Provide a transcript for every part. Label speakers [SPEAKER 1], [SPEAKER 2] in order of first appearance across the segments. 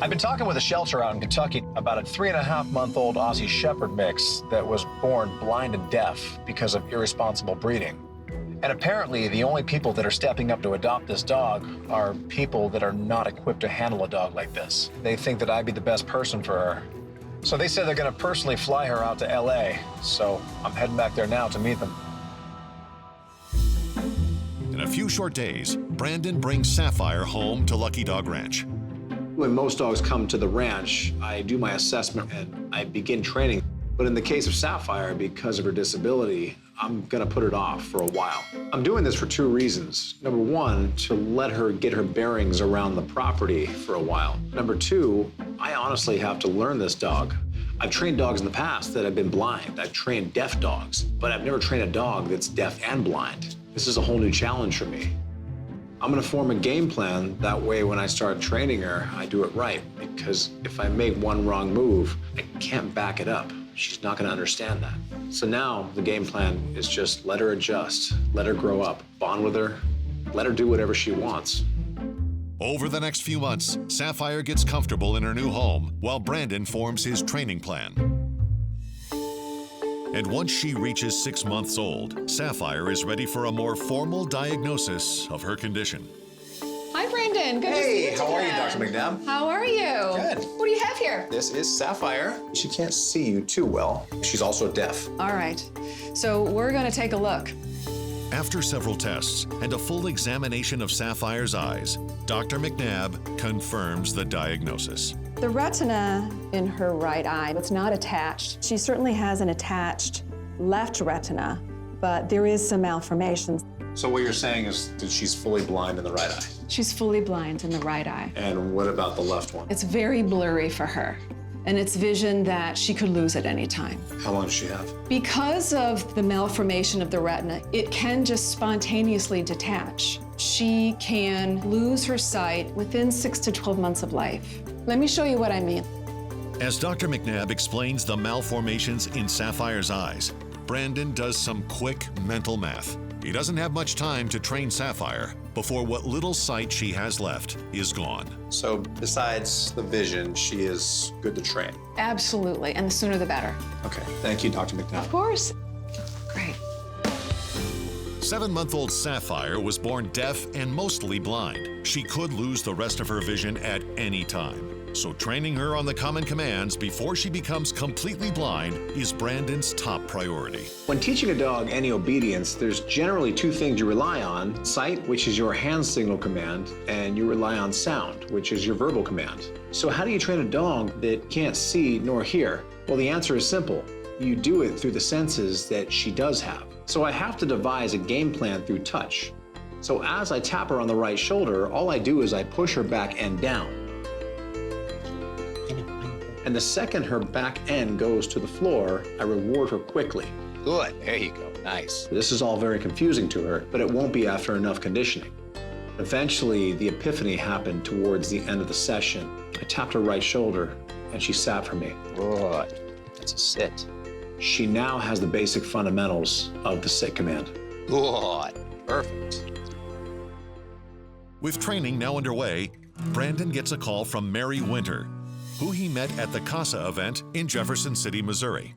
[SPEAKER 1] I've been talking with a shelter out in Kentucky about a 3.5-month-old Aussie Shepherd mix that was born blind and deaf because of irresponsible breeding. And apparently, the only people that are stepping up to adopt this dog are people that are not equipped to handle a dog like this. They think that I'd be the best person for her. So they said they're gonna personally fly her out to LA. So I'm heading back there now to meet them.
[SPEAKER 2] In a few short days, Brandon brings Sapphire home to Lucky Dog Ranch.
[SPEAKER 1] When most dogs come to the ranch, I do my assessment and I begin training. But in the case of Sapphire, because of her disability, I'm gonna put it off for a while. I'm doing this for 2 reasons. Number 1, to let her get her bearings around the property for a while. Number 2, I honestly have to learn this dog. I've trained dogs in the past that have been blind. I've trained deaf dogs, but I've never trained a dog that's deaf and blind. This is a whole new challenge for me. I'm gonna form a game plan. That way, when I start training her, I do it right. Because if I make one wrong move, I can't back it up. She's not gonna understand that. So now the game plan is just let her adjust, let her grow up, bond with her, let her do whatever she wants.
[SPEAKER 2] Over the next few months, Sapphire gets comfortable in her new home while Brandon forms his training plan. And once she reaches 6 months old, Sapphire is ready for a more formal diagnosis of her condition.
[SPEAKER 3] Hi, Brandon. Good to see you
[SPEAKER 1] Hey, how are you,
[SPEAKER 3] again.
[SPEAKER 1] Dr. McNabb?
[SPEAKER 3] How are you?
[SPEAKER 1] Good.
[SPEAKER 3] What do you have here?
[SPEAKER 1] This is Sapphire. She can't see you too well. She's also deaf.
[SPEAKER 3] All right. So we're going to take a look.
[SPEAKER 2] After several tests and a full examination of Sapphire's eyes, Dr. McNabb confirms the diagnosis.
[SPEAKER 3] The retina in her right eye, it's not attached. She certainly has an attached left retina, but there is some malformation.
[SPEAKER 1] So what you're saying is that she's fully blind in the right eye.
[SPEAKER 3] She's fully blind in the right eye.
[SPEAKER 1] And what about the left one?
[SPEAKER 3] It's very blurry for her, and it's vision that she could lose at any time.
[SPEAKER 1] How long does she have?
[SPEAKER 3] Because of the malformation of the retina, it can just spontaneously detach. She can lose her sight within 6 to 12 months of life. Let me show you what I mean.
[SPEAKER 2] As Dr. McNabb explains the malformations in Sapphire's eyes, Brandon does some quick mental math. He doesn't have much time to train Sapphire before what little sight she has left is gone.
[SPEAKER 1] So besides the vision, she is good to train.
[SPEAKER 3] Absolutely, and the sooner the better.
[SPEAKER 1] Okay, thank you, Dr. McNabb.
[SPEAKER 3] Of course. Great.
[SPEAKER 2] 7-month-old Sapphire was born deaf and mostly blind. She could lose the rest of her vision at any time. So training her on the common commands before she becomes completely blind is Brandon's top priority.
[SPEAKER 1] When teaching a dog any obedience, there's generally 2 things you rely on: sight, which is your hand signal command, and you rely on sound, which is your verbal command. So how do you train a dog that can't see nor hear? Well, the answer is simple. You do it through the senses that she does have. So I have to devise a game plan through touch. So as I tap her on the right shoulder, all I do is I push her back end down. And the second her back end goes to the floor, I reward her quickly.
[SPEAKER 4] Good, there you go, nice.
[SPEAKER 1] This is all very confusing to her, but it won't be after enough conditioning. Eventually, the epiphany happened towards the end of the session. I tapped her right shoulder, and she sat for me.
[SPEAKER 4] Good, that's a sit.
[SPEAKER 1] She now has the basic fundamentals of the sit command.
[SPEAKER 4] Good, perfect.
[SPEAKER 2] With training now underway, Brandon gets a call from Mary Winter, who he met at the CASA event in Jefferson City, Missouri.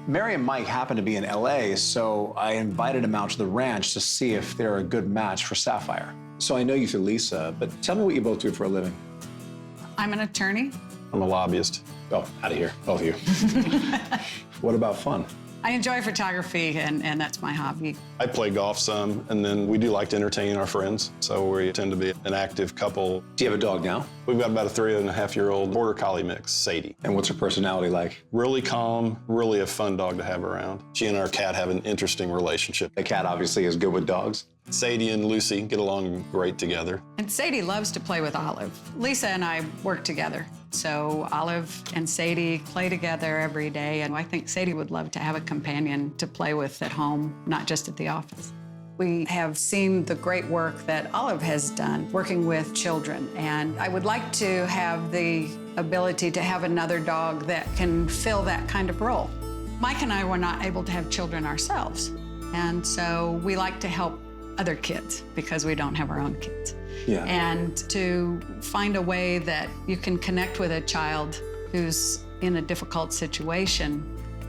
[SPEAKER 1] Mary and Mike happen to be in LA, so I invited them out to the ranch to see if they're a good match for Sapphire. So I know you through Lisa, but tell me what you both do for a living.
[SPEAKER 5] I'm an attorney.
[SPEAKER 1] I'm a lobbyist. Oh, out of here, both of you. What about fun?
[SPEAKER 5] I enjoy photography, and that's my hobby.
[SPEAKER 6] I play golf some, and then we do like to entertain our friends, so we tend to be an active couple.
[SPEAKER 1] Do you have a dog now?
[SPEAKER 6] We've got about a 3.5-year-old Border Collie mix, Sadie.
[SPEAKER 1] And what's her personality like?
[SPEAKER 6] Really calm, really a fun dog to have around. She and our cat have an interesting relationship.
[SPEAKER 1] The cat obviously is good with dogs.
[SPEAKER 6] Sadie and Lucy get along great together.
[SPEAKER 5] And Sadie loves to play with Olive. Lisa and I work together. So Olive and Sadie play together every day, and I think Sadie would love to have a companion to play with at home, not just at the office. We have seen the great work that Olive has done working with children, and I would like to have the ability to have another dog that can fill that kind of role. Mike and I were not able to have children ourselves, and so we like to help other kids because we don't have our own kids.
[SPEAKER 1] Yeah.
[SPEAKER 5] And to find a way that you can connect with a child who's in a difficult situation,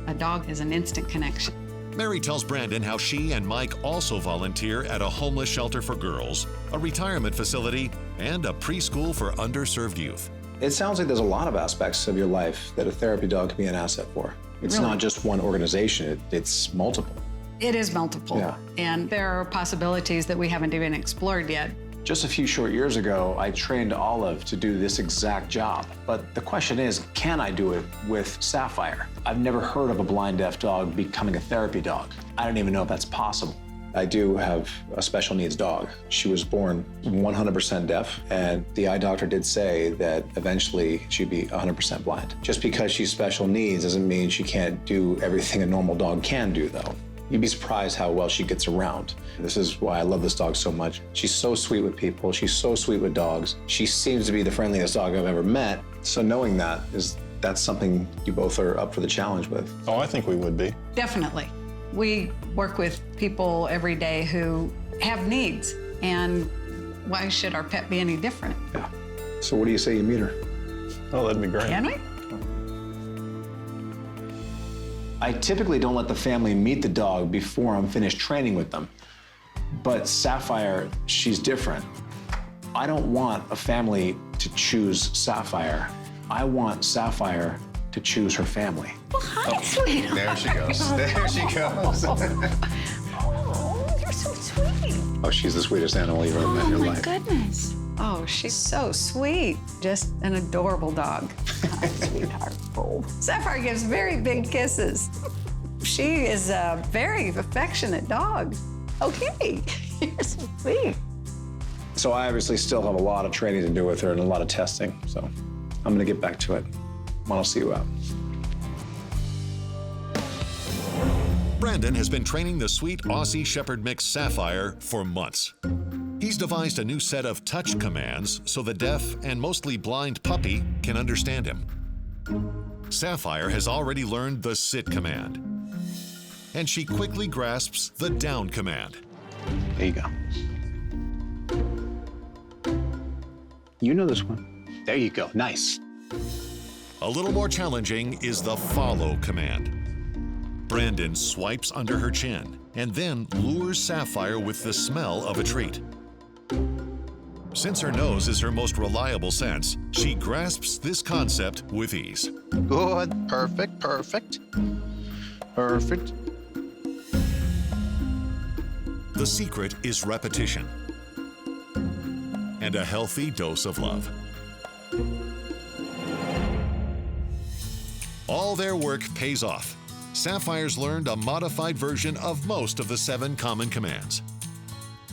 [SPEAKER 5] a dog is an instant connection.
[SPEAKER 2] Mary tells Brandon how she and Mike also volunteer at a homeless shelter for girls, a retirement facility, and a preschool for underserved youth.
[SPEAKER 1] It sounds like there's a lot of aspects of your life that a therapy dog can be an asset for. It's
[SPEAKER 5] Really?
[SPEAKER 1] not just one organization, it's multiple.
[SPEAKER 5] It is multiple.
[SPEAKER 1] Yeah.
[SPEAKER 5] And there are possibilities that we haven't even explored yet.
[SPEAKER 1] Just a few short years ago, I trained Olive to do this exact job. But the question is, can I do it with Sapphire? I've never heard of a blind deaf dog becoming a therapy dog. I don't even know if that's possible. I do have a special needs dog. She was born 100% deaf, and the eye doctor did say that eventually she'd be 100% blind. Just because she's special needs doesn't mean she can't do everything a normal dog can do, though. You'd be surprised how well she gets around. This is why I love this dog so much. She's so sweet with people. She's so sweet with dogs. She seems to be the friendliest dog I've ever met. So knowing that's something you both are up for the challenge with.
[SPEAKER 6] Oh, I think we would be.
[SPEAKER 5] Definitely. We work with people every day who have needs, and why should our pet be any different?
[SPEAKER 1] Yeah. So what do you say you meet her?
[SPEAKER 6] Oh, that'd be great.
[SPEAKER 5] Can we?
[SPEAKER 1] I typically don't let the family meet the dog before I'm finished training with them. But Sapphire, she's different. I don't want a family to choose Sapphire. I want Sapphire to choose her family.
[SPEAKER 5] Well, hi, sweetie.
[SPEAKER 4] There she goes. There she goes.
[SPEAKER 5] Oh, you're so sweet.
[SPEAKER 1] Oh, she's the sweetest animal you've ever met in your life.
[SPEAKER 5] Goodness. Oh, she's so sweet. Just an adorable dog. Hi, sweetheart. Oh. Sapphire gives very big kisses. She is a very affectionate dog. Okay, you're so sweet.
[SPEAKER 1] So I obviously still have a lot of training to do with her and a lot of testing. So I'm gonna get back to it. I'll see you out.
[SPEAKER 2] Brandon has been training the sweet Aussie Shepherd Mix Sapphire for months. He's devised a new set of touch commands so the deaf and mostly blind puppy can understand him. Sapphire has already learned the sit command, and she quickly grasps the down command.
[SPEAKER 1] There you go. You know this one.
[SPEAKER 4] There you go. Nice.
[SPEAKER 2] A little more challenging is the follow command. Brandon swipes under her chin and then lures Sapphire with the smell of a treat. Since her nose is her most reliable sense, she grasps this concept with ease.
[SPEAKER 4] Good. Perfect. Perfect. Perfect.
[SPEAKER 2] The secret is repetition and a healthy dose of love. All their work pays off. Sapphire's learned a modified version of most of the 7 common commands,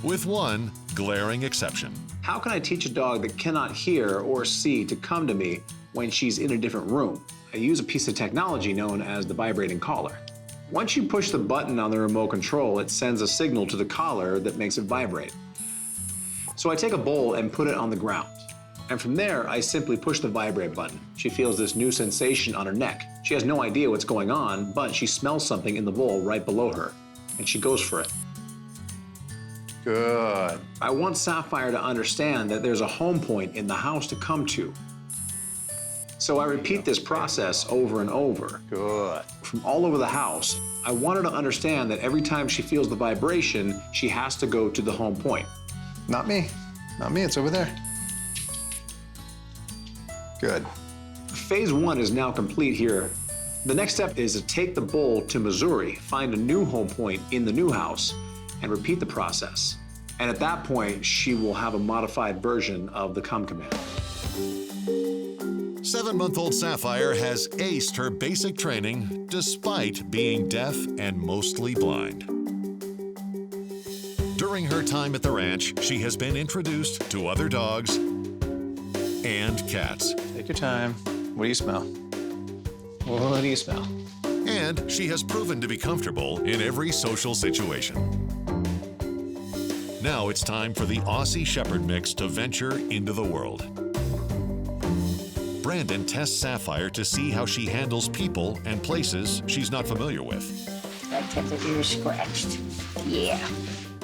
[SPEAKER 2] with one glaring exception.
[SPEAKER 1] How can I teach a dog that cannot hear or see to come to me when she's in a different room? I use a piece of technology known as the vibrating collar. Once you push the button on the remote control, it sends a signal to the collar that makes it vibrate. So I take a bowl and put it on the ground. And from there, I simply push the vibrate button. She feels this new sensation on her neck. She has no idea what's going on, but she smells something in the bowl right below her, and she goes for it.
[SPEAKER 4] Good.
[SPEAKER 1] I want Sapphire to understand that there's a home point in the house to come to. So I repeat this process over and over.
[SPEAKER 4] Good.
[SPEAKER 1] From all over the house, I want her to understand that every time she feels the vibration, she has to go to the home point.
[SPEAKER 4] Not me. Not me. It's over there. Good.
[SPEAKER 1] Phase 1 is now complete here. The next step is to take the bowl to Missouri, find a new home point in the new house, and repeat the process. And at that point, she will have a modified version of the come command.
[SPEAKER 2] 7-month-old Sapphire has aced her basic training despite being deaf and mostly blind. During her time at the ranch, she has been introduced to other dogs and cats.
[SPEAKER 4] Take your time. What do you smell? What do you smell?
[SPEAKER 2] And she has proven to be comfortable in every social situation. Now it's time for the Aussie Shepherd Mix to venture into the world. Brandon tests Sapphire to see how she handles people and places she's not familiar with.
[SPEAKER 7] Let's have the ears scratched. Yeah.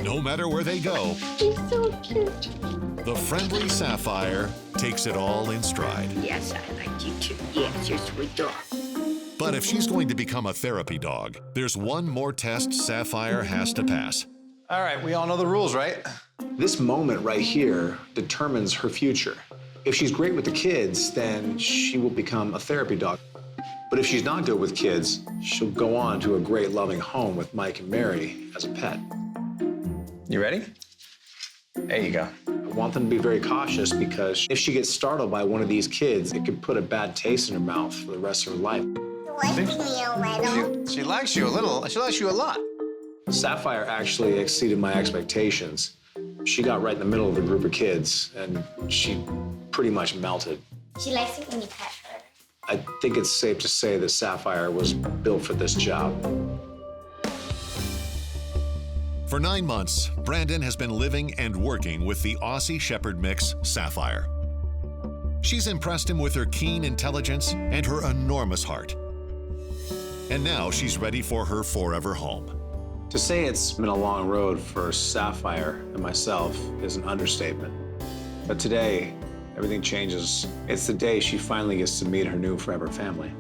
[SPEAKER 2] No matter where they go,
[SPEAKER 7] She's so cute.
[SPEAKER 2] the friendly Sapphire takes it all in stride.
[SPEAKER 7] Yes, I like you too. Yes, you're a sweet dog.
[SPEAKER 2] But if she's going to become a therapy dog, there's one more test Sapphire has to pass.
[SPEAKER 4] All right, we all know the rules, right?
[SPEAKER 1] This moment right here determines her future. If she's great with the kids, then she will become a therapy dog. But if she's not good with kids, she'll go on to a great loving home with Mike and Mary as a pet.
[SPEAKER 4] You ready? There you go.
[SPEAKER 1] I want them to be very cautious because if she gets startled by one of these kids, it could put a bad taste in her mouth for the rest of her life.
[SPEAKER 4] She likes you a little. She likes you a lot.
[SPEAKER 1] Sapphire actually exceeded my expectations. She got right in the middle of the group of kids, and she pretty much melted.
[SPEAKER 7] She likes it when you pet her.
[SPEAKER 1] I think it's safe to say that Sapphire was built for this job.
[SPEAKER 2] For 9 months, Brandon has been living and working with the Aussie Shepherd mix, Sapphire. She's impressed him with her keen intelligence and her enormous heart. And now she's ready for her forever home.
[SPEAKER 1] To say it's been a long road for Sapphire and myself is an understatement. But today, everything changes. It's the day she finally gets to meet her new forever family.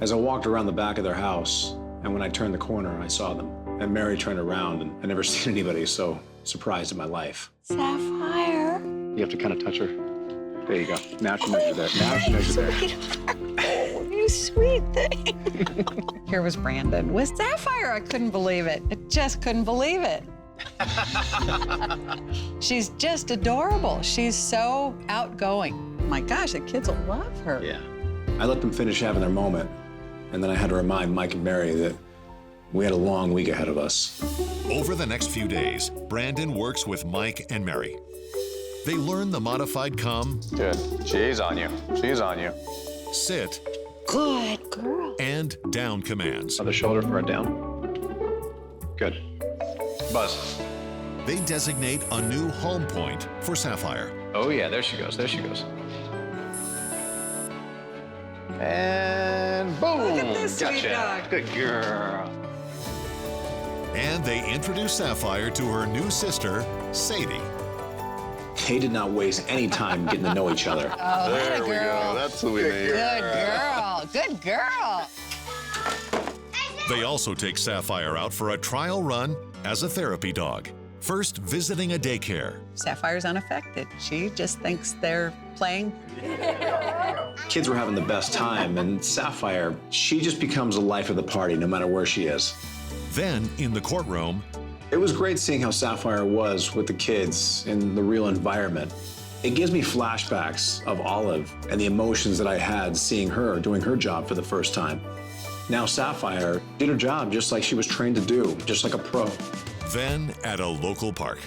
[SPEAKER 1] As I walked around the back of their house, and when I turned the corner, I saw them. And Mary turned around, and I'd never seen anybody so surprised in my life.
[SPEAKER 7] Sapphire.
[SPEAKER 1] You have to kind of touch her. There you go. Now she knows you're there. Now she knows you're there.
[SPEAKER 7] Oh, you sweet thing.
[SPEAKER 5] Here was Brandon with Sapphire. I couldn't believe it. I just couldn't believe it. She's just adorable. She's so outgoing. My gosh, the kids will love her.
[SPEAKER 1] Yeah. I let them finish having their moment, and then I had to remind Mike and Mary that we had a long week ahead of us.
[SPEAKER 2] Over the next few days, Brandon works with Mike and Mary. They learn the modified come,
[SPEAKER 4] Good. She's on you. She's on you.
[SPEAKER 2] sit,
[SPEAKER 7] Good girl.
[SPEAKER 2] and down commands.
[SPEAKER 1] Other shoulder for a down. Good.
[SPEAKER 4] Buzz.
[SPEAKER 2] They designate a new home point for Sapphire.
[SPEAKER 4] Oh, yeah, there she goes. There she goes. And boom.
[SPEAKER 5] Look at this sweet
[SPEAKER 4] Gotcha.
[SPEAKER 5] dog.
[SPEAKER 4] Good girl.
[SPEAKER 2] And they introduce Sapphire to her new sister, Sadie.
[SPEAKER 1] They did not waste any time getting to know each other.
[SPEAKER 6] Oh, there we go. That's who we need.
[SPEAKER 5] Good girl. Good girl.
[SPEAKER 2] They also take Sapphire out for a trial run as a therapy dog. First, visiting a daycare.
[SPEAKER 5] Sapphire's unaffected. She just thinks they're playing.
[SPEAKER 1] Kids were having the best time, and Sapphire, she just becomes the life of the party no matter where she is.
[SPEAKER 2] Then, in the courtroom,
[SPEAKER 1] It was great seeing how Sapphire was with the kids in the real environment. It gives me flashbacks of Olive and the emotions that I had seeing her doing her job for the first time. Now Sapphire did her job just like she was trained to do, just like a pro.
[SPEAKER 2] then at a local park.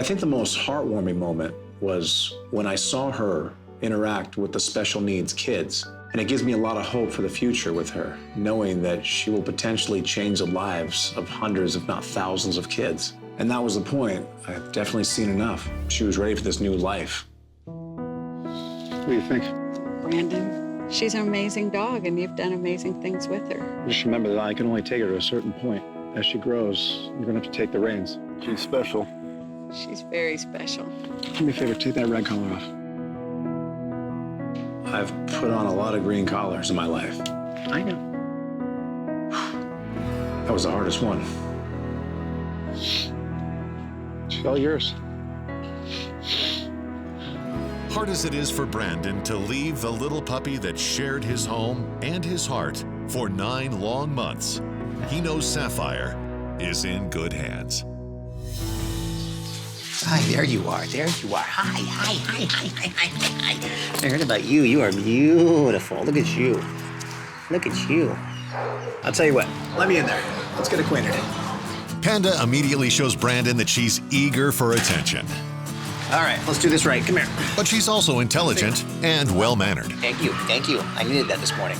[SPEAKER 1] I think the most heartwarming moment was when I saw her interact with the special needs kids. And it gives me a lot of hope for the future with her, knowing that she will potentially change the lives of hundreds, if not thousands of kids. And that was the point. I've definitely seen enough. She was ready for this new life. What do you think?
[SPEAKER 5] Brandon, she's an amazing dog, and you've done amazing things with her.
[SPEAKER 1] Just remember that I can only take her to a certain point. As she grows, you're gonna have to take the reins. She's special.
[SPEAKER 5] She's very special.
[SPEAKER 1] Do me a favor, take that red collar off. I've put on a lot of green collars in my life. I know. That was the hardest one. She's all yours.
[SPEAKER 2] Hard as it is for Brandon to leave the little puppy that shared his home and his heart for 9 long months, he knows Sapphire is in good hands.
[SPEAKER 8] Hi, there you are. There you are. Hi. I heard about you. You are beautiful. Look at you. Look at you.
[SPEAKER 1] I'll tell you what, let me in there. Let's get acquainted.
[SPEAKER 2] Panda immediately shows Brandon that she's eager for attention.
[SPEAKER 8] All right, let's do this right. Come here.
[SPEAKER 2] But she's also intelligent and well-mannered.
[SPEAKER 8] Thank you. Thank you. I needed that this morning.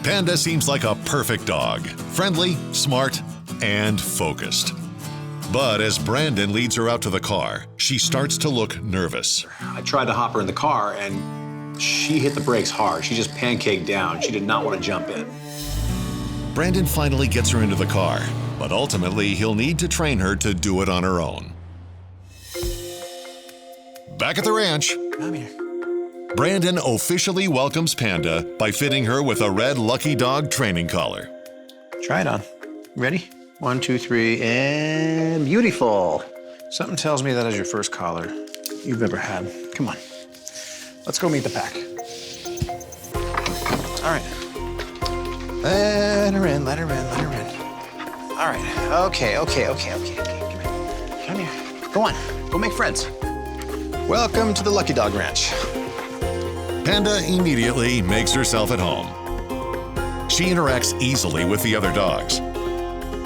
[SPEAKER 2] Panda seems like a perfect dog. Friendly, smart, and focused. But as Brandon leads her out to the car, she starts to look nervous.
[SPEAKER 1] I tried to hop her in the car, and she hit the brakes hard. She just pancaked down. She did not want to jump in.
[SPEAKER 2] Brandon finally gets her into the car, but ultimately he'll need to train her to do it on her own. Back at the ranch,
[SPEAKER 8] Come here.
[SPEAKER 2] Brandon officially welcomes Panda by fitting her with a red Lucky Dog training collar.
[SPEAKER 8] Try it on. Ready? 1, 2, 3, and beautiful.
[SPEAKER 1] Something tells me that is your first collar you've ever had. Come on. Let's go meet the pack. All right. Let her in, let her in, let her in. All right. Okay. Come here. Go on. Go make friends. Welcome to the Lucky Dog Ranch.
[SPEAKER 2] Panda immediately makes herself at home. She interacts easily with the other dogs.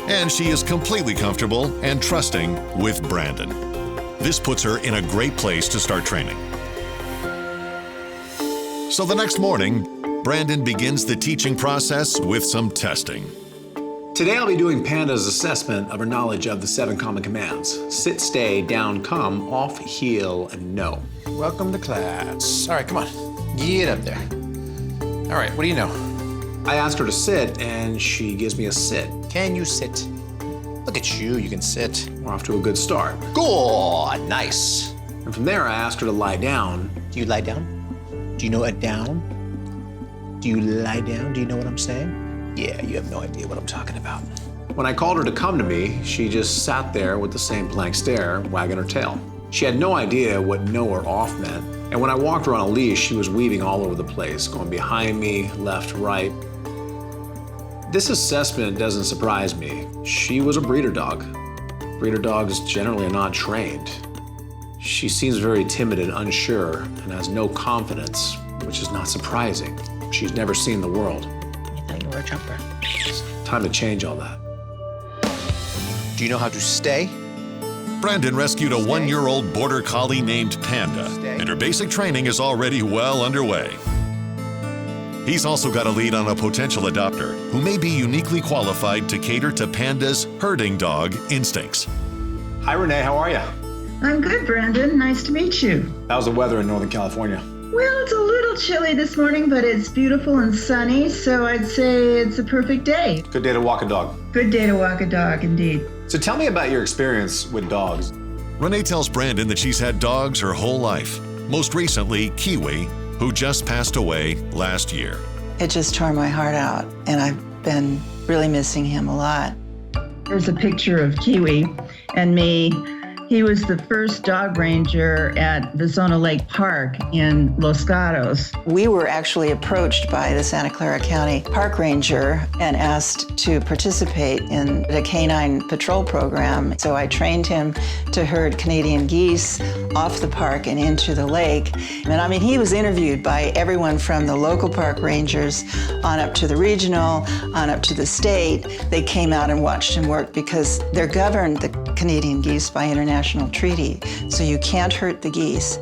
[SPEAKER 2] And she is completely comfortable and trusting with Brandon. This puts her in a great place to start training. So the next morning, Brandon begins the teaching process with some testing.
[SPEAKER 1] Today I'll be doing Panda's assessment of her knowledge of the 7 common commands. Sit, stay, down, come, off, heel, and no. Welcome to class. All right, come on. Get up there. All right, what do you know? I asked her to sit, and she gives me a sit. Can you sit? Look at you, you can sit. We're off to a good start. Good, nice. And from there, I asked her to lie down.
[SPEAKER 8] Do you lie down? Do you know a down? Do you lie down? Do you know what I'm saying?
[SPEAKER 1] Yeah, you have no idea what I'm talking about. When I called her to come to me, she just sat there with the same blank stare, wagging her tail. She had no idea what no or off meant. And when I walked her on a leash, she was weaving all over the place, going behind me, left, right. This assessment doesn't surprise me. She was a breeder dog. Breeder dogs generally are not trained. She seems very timid and unsure and has no confidence, which is not surprising. She's never seen the world.
[SPEAKER 8] I thought you were a jumper.
[SPEAKER 1] Time to change all that.
[SPEAKER 8] Do you know how to stay?
[SPEAKER 2] Brandon rescued a 1-year-old Border Collie named Panda, and her basic training is already well underway. He's also got a lead on a potential adopter who may be uniquely qualified to cater to Panda's herding dog instincts.
[SPEAKER 1] Hi, Renee, how are you?
[SPEAKER 9] I'm good, Brandon. Nice to meet you.
[SPEAKER 1] How's the weather in Northern California?
[SPEAKER 9] Well, it's a little chilly this morning, but it's beautiful and sunny, so I'd say it's a perfect day.
[SPEAKER 1] Good day to walk a dog.
[SPEAKER 9] Good day to walk a dog, indeed.
[SPEAKER 1] So tell me about your experience with dogs.
[SPEAKER 2] Renee tells Brandon that she's had dogs her whole life, most recently Kiwi, who just passed away last year.
[SPEAKER 10] It just tore my heart out, and I've been really missing him a lot.
[SPEAKER 9] There's a picture of Kiwi and me. He was the first dog ranger at Vizona Lake Park in Los Gatos.
[SPEAKER 10] We were actually approached by the Santa Clara County Park Ranger and asked to participate in the canine patrol program. So I trained him to herd Canadian geese off the park and into the lake. And I mean, he was interviewed by everyone from the local park rangers on up to the regional, on up to the state. They came out and watched him work because they're governed, the Canadian geese, by international treaty, so you can't hurt the geese.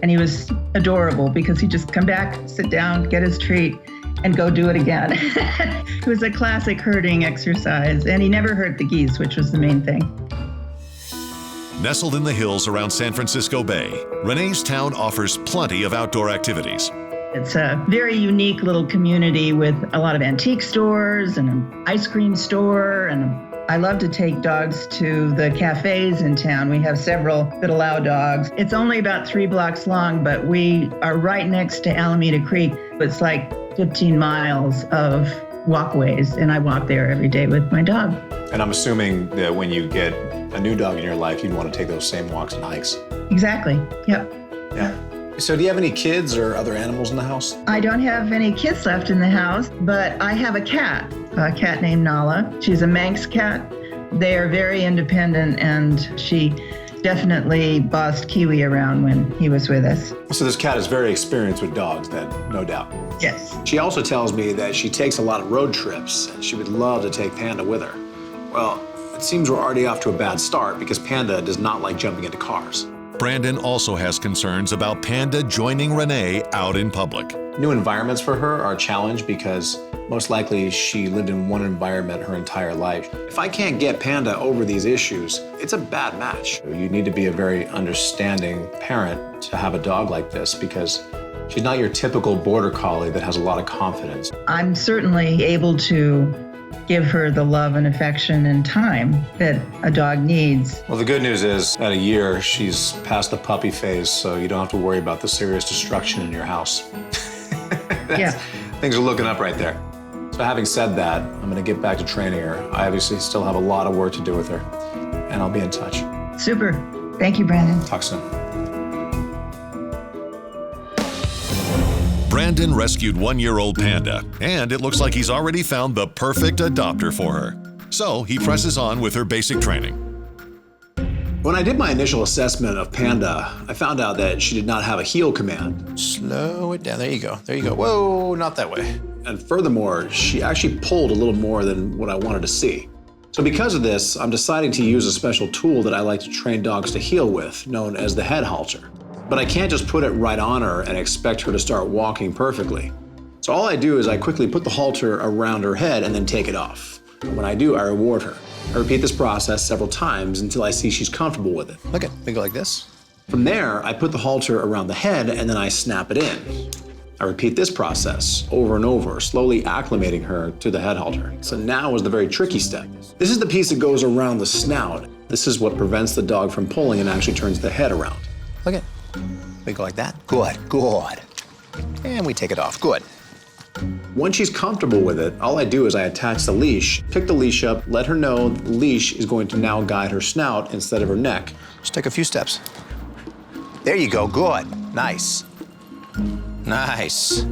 [SPEAKER 9] And he was adorable because he'd just come back, sit down, get his treat, and go do it again. It was a classic herding exercise, and he never hurt the geese, which was the main thing.
[SPEAKER 2] Nestled in the hills around San Francisco Bay, Renee's town offers plenty of outdoor activities.
[SPEAKER 9] It's a very unique little community with a lot of antique stores and an ice cream store, and I love to take dogs to the cafes in town. We have several that allow dogs. It's only about 3 blocks long, but we are right next to Alameda Creek. It's like 15 miles of walkways, and I walk there every day with my dog.
[SPEAKER 1] And I'm assuming that when you get a new dog in your life, you'd want to take those same walks and hikes.
[SPEAKER 9] Exactly, yep.
[SPEAKER 1] Yeah. So do you have any kids or other animals in the house?
[SPEAKER 9] I don't have any kids left in the house, but I have a cat named Nala. She's a Manx cat. They are very independent, and she definitely bossed Kiwi around when he was with us.
[SPEAKER 1] So this cat is very experienced with dogs, then, no doubt.
[SPEAKER 9] Yes.
[SPEAKER 1] She also tells me that she takes a lot of road trips, and she would love to take Panda with her. Well, it seems we're already off to a bad start because Panda does not like jumping into cars.
[SPEAKER 2] Brandon also has concerns about Panda joining Renee out in public.
[SPEAKER 1] New environments for her are a challenge because most likely she lived in one environment her entire life. If I can't get Panda over these issues, it's a bad match. You need to be a very understanding parent to have a dog like this because she's not your typical Border Collie that has a lot of confidence.
[SPEAKER 9] I'm certainly able to give her the love and affection and time that a dog needs.
[SPEAKER 1] Well, the good news is, at a year, she's past the puppy phase, so you don't have to worry about the serious destruction in your house.
[SPEAKER 9] Yeah.
[SPEAKER 1] Things are looking up right there. So having said that, I'm gonna get back to training her. I obviously still have a lot of work to do with her, and I'll be in touch.
[SPEAKER 9] Super. Thank you, Brandon.
[SPEAKER 1] Talk soon.
[SPEAKER 2] Brandon rescued 1-year-old Panda, and it looks like he's already found the perfect adopter for her. So he presses on with her basic training.
[SPEAKER 1] When I did my initial assessment of Panda, I found out that she did not have a heel command.
[SPEAKER 4] Slow it down. There you go. There you go. Whoa, not that way.
[SPEAKER 1] And furthermore, she actually pulled a little more than what I wanted to see. So because of this, I'm deciding to use a special tool that I like to train dogs to heel with, known as the head halter. But I can't just put it right on her and expect her to start walking perfectly. So all I do is I quickly put the halter around her head and then take it off. And when I do, I reward her. I repeat this process several times until I see she's comfortable with it.
[SPEAKER 4] Look at, we go like this.
[SPEAKER 1] From there, I put the halter around the head and then I snap it in. I repeat this process over and over, slowly acclimating her to the head halter. So now is the very tricky step. This is the piece that goes around the snout. This is what prevents the dog from pulling and actually turns the head around.
[SPEAKER 4] Look at, we go like that. Good, good. And we take it off. Good.
[SPEAKER 1] Once she's comfortable with it, all I do is I attach the leash, pick the leash up, let her know the leash is going to now guide her snout instead of her neck.
[SPEAKER 4] Just take a few steps. There you go. Good. Nice. Nice.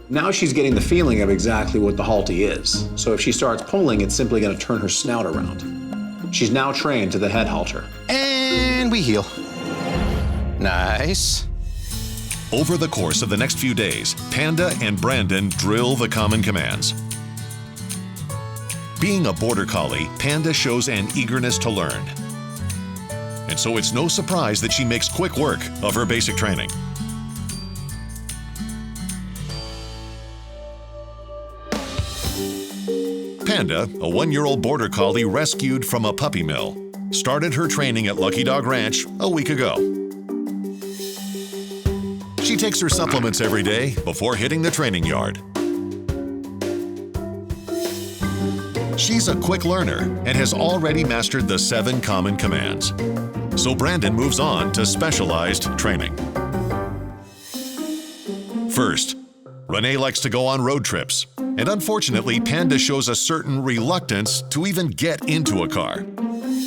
[SPEAKER 1] Now she's getting the feeling of exactly what the halty is. So if she starts pulling, it's simply going to turn her snout around. She's now trained to the head halter.
[SPEAKER 4] And we heel. Nice.
[SPEAKER 2] Over the course of the next few days, Panda and Brandon drill the common commands. Being a Border Collie, Panda shows an eagerness to learn. And so it's no surprise that she makes quick work of her basic training. Panda, a 1-year-old Border Collie rescued from a puppy mill, started her training at Lucky Dog Ranch a week ago. She takes her supplements every day before hitting the training yard. She's a quick learner and has already mastered the 7 common commands. So Brandon moves on to specialized training. First, Renee likes to go on road trips, and unfortunately, Panda shows a certain reluctance to even get into a car.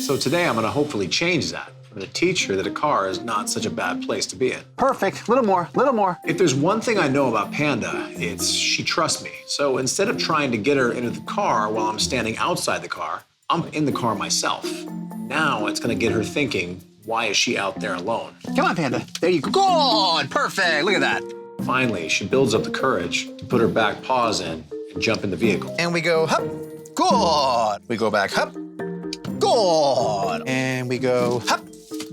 [SPEAKER 1] So today I'm going to hopefully change that. I'm going to teach her that a car is not such a bad place to be in.
[SPEAKER 4] Perfect. Little more, little more.
[SPEAKER 1] If there's one thing I know about Panda, it's she trusts me. So instead of trying to get her into the car while I'm standing outside the car, I'm in the car myself. Now it's going to get her thinking, why is she out there alone?
[SPEAKER 4] Come on, Panda. There you go. Good. Perfect. Look at that.
[SPEAKER 1] Finally, she builds up the courage to put her back paws in and jump in the vehicle.
[SPEAKER 4] And we go, hup. Good. We go back, hup. Good. And we go, hup.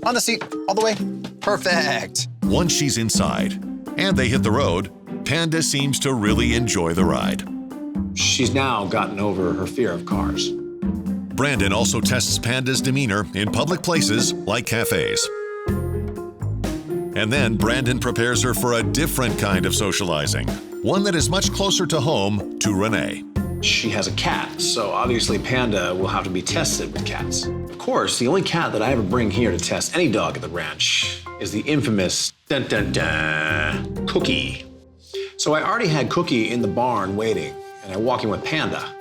[SPEAKER 4] On the seat, all the way. Perfect.
[SPEAKER 2] Once she's inside and they hit the road, Panda seems to really enjoy the ride.
[SPEAKER 1] She's now gotten over her fear of cars.
[SPEAKER 2] Brandon also tests Panda's demeanor in public places like cafes. And then Brandon prepares her for a different kind of socializing, one that is much closer to home to Renee.
[SPEAKER 1] She has a cat, so obviously Panda will have to be tested with cats. Of course, the only cat that I ever bring here to test any dog at the ranch is the infamous Cookie. So I already had Cookie in the barn waiting, and I walk in with Panda.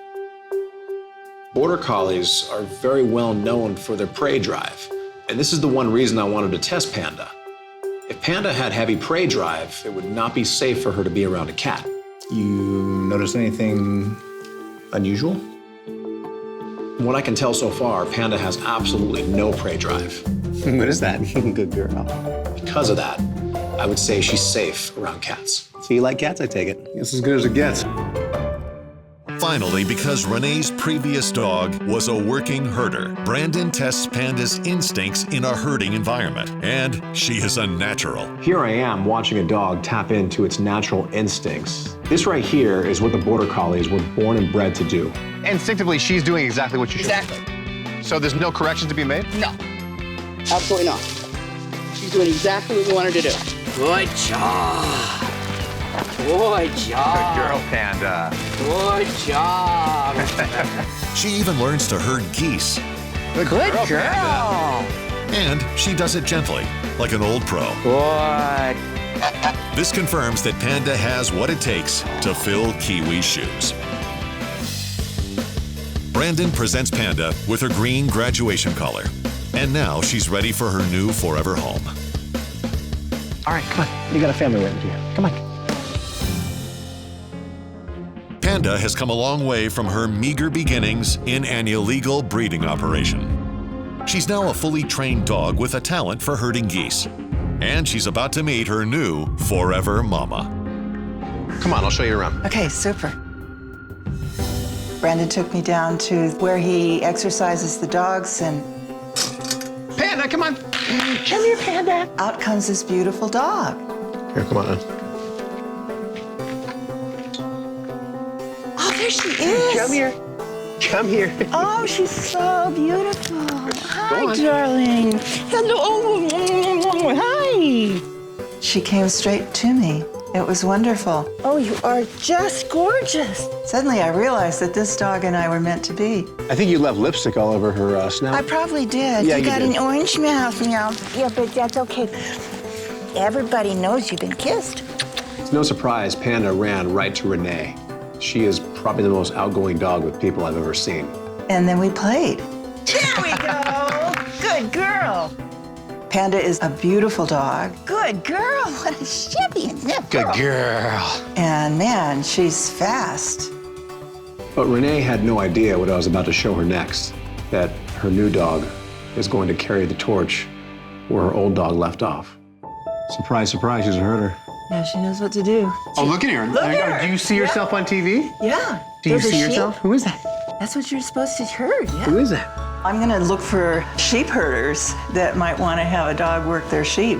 [SPEAKER 1] Border Collies are very well known for their prey drive, and this is the one reason I wanted to test Panda. If Panda had heavy prey drive, it would not be safe for her to be around a cat. You notice anything unusual? From what I can tell so far, Panda has absolutely no prey drive.
[SPEAKER 8] What is that? Good girl.
[SPEAKER 1] Because of that, I would say she's safe around cats.
[SPEAKER 8] So you like cats, I take it?
[SPEAKER 1] It's as good as it gets.
[SPEAKER 2] Finally, because Renee's previous dog was a working herder, Brandon tests Panda's instincts in a herding environment, and she is a natural.
[SPEAKER 1] Here I am watching a dog tap into its natural instincts. This right here is what the Border Collies were born and bred to do.
[SPEAKER 11] Instinctively, she's doing exactly what you should.
[SPEAKER 12] Exactly.
[SPEAKER 11] So there's no corrections to be made?
[SPEAKER 12] No, absolutely not. She's doing exactly what we want her to do.
[SPEAKER 8] Good job.
[SPEAKER 12] Good job.
[SPEAKER 11] Good girl, Panda.
[SPEAKER 12] Good job.
[SPEAKER 2] She even learns to herd geese.
[SPEAKER 12] Good girl.
[SPEAKER 2] And she does it gently, like an old pro.
[SPEAKER 12] Good.
[SPEAKER 2] This confirms that Panda has what it takes to fill Kiwi's shoes. Brandon presents Panda with her green graduation collar. And now she's ready for her new forever home.
[SPEAKER 12] All right, come on. You got a family waiting for you. Come on.
[SPEAKER 2] Panda has come a long way from her meager beginnings in an illegal breeding operation. She's now a fully trained dog with a talent for herding geese. And she's about to meet her new forever mama.
[SPEAKER 4] Come on, I'll show you around.
[SPEAKER 10] Okay, super. Brandon took me down to where he exercises the dogs, and
[SPEAKER 4] Panda, come on.
[SPEAKER 10] come here, Panda. Out comes this beautiful dog.
[SPEAKER 4] Here, come on in.
[SPEAKER 10] Oh, there she is.
[SPEAKER 12] Come here. Come here.
[SPEAKER 10] Oh, she's so beautiful. Hi, darling. Hello. Oh, hi. She came straight to me. It was wonderful.
[SPEAKER 7] Oh, you are just gorgeous.
[SPEAKER 10] Suddenly, I realized that this dog and I were meant to be.
[SPEAKER 1] I think you left lipstick all over her snout.
[SPEAKER 7] I probably did.
[SPEAKER 1] Yeah,
[SPEAKER 7] you
[SPEAKER 1] you
[SPEAKER 7] got
[SPEAKER 1] did.
[SPEAKER 7] an orange mouth now. Yeah, but that's okay. Everybody knows you've been kissed.
[SPEAKER 1] It's no surprise Panda ran right to Renee. She is probably the most outgoing dog with people I've ever seen.
[SPEAKER 10] And then we played.
[SPEAKER 7] There we go. Good girl.
[SPEAKER 10] Panda is a beautiful dog.
[SPEAKER 7] Good girl. What a champion.
[SPEAKER 4] Good girl.
[SPEAKER 10] And man, she's fast.
[SPEAKER 1] But Renee had no idea what I was about to show her next, that her new dog is going to carry the torch where her old dog left off. Surprise, surprise, she's a herder.
[SPEAKER 10] Yeah, she knows what to do.
[SPEAKER 11] Oh, look at her.
[SPEAKER 10] Look at her.
[SPEAKER 11] Do you see yourself on TV?
[SPEAKER 10] Yeah.
[SPEAKER 11] Do you
[SPEAKER 10] There's a
[SPEAKER 11] see
[SPEAKER 10] sheep.
[SPEAKER 11] yourself? Who is that?
[SPEAKER 10] That's what you're supposed to herd, yeah.
[SPEAKER 11] Who is that?
[SPEAKER 10] I'm gonna look for sheep herders that might wanna have a dog work their sheep,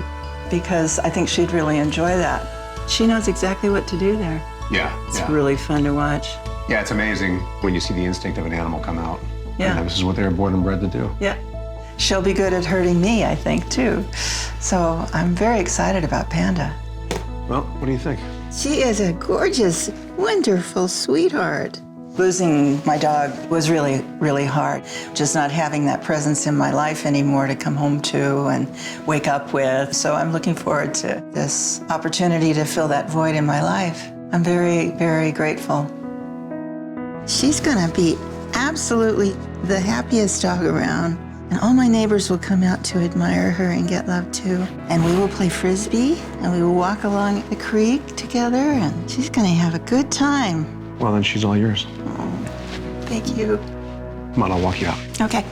[SPEAKER 10] because I think she'd really enjoy that. She knows exactly what to do there.
[SPEAKER 11] Yeah.
[SPEAKER 10] It's really fun to watch.
[SPEAKER 11] Yeah, it's amazing when you see the instinct of an animal come out.
[SPEAKER 10] Yeah.
[SPEAKER 11] And this is what they're born and bred to do.
[SPEAKER 10] Yeah. She'll be good at herding me, I think, too. So I'm very excited about Panda.
[SPEAKER 1] Well, what do you think?
[SPEAKER 7] She is a gorgeous, wonderful sweetheart.
[SPEAKER 10] Losing my dog was really, really hard. Just not having that presence in my life anymore to come home to and wake up with. So I'm looking forward to this opportunity to fill that void in my life. I'm very, very grateful.
[SPEAKER 7] She's gonna be absolutely the happiest dog around. And all my neighbors will come out to admire her and get love too. And we will play Frisbee and we will walk along the creek together and she's gonna have a good time.
[SPEAKER 1] Well, then she's all yours.
[SPEAKER 7] Thank you.
[SPEAKER 1] Come on, I'll walk you out.
[SPEAKER 7] Okay.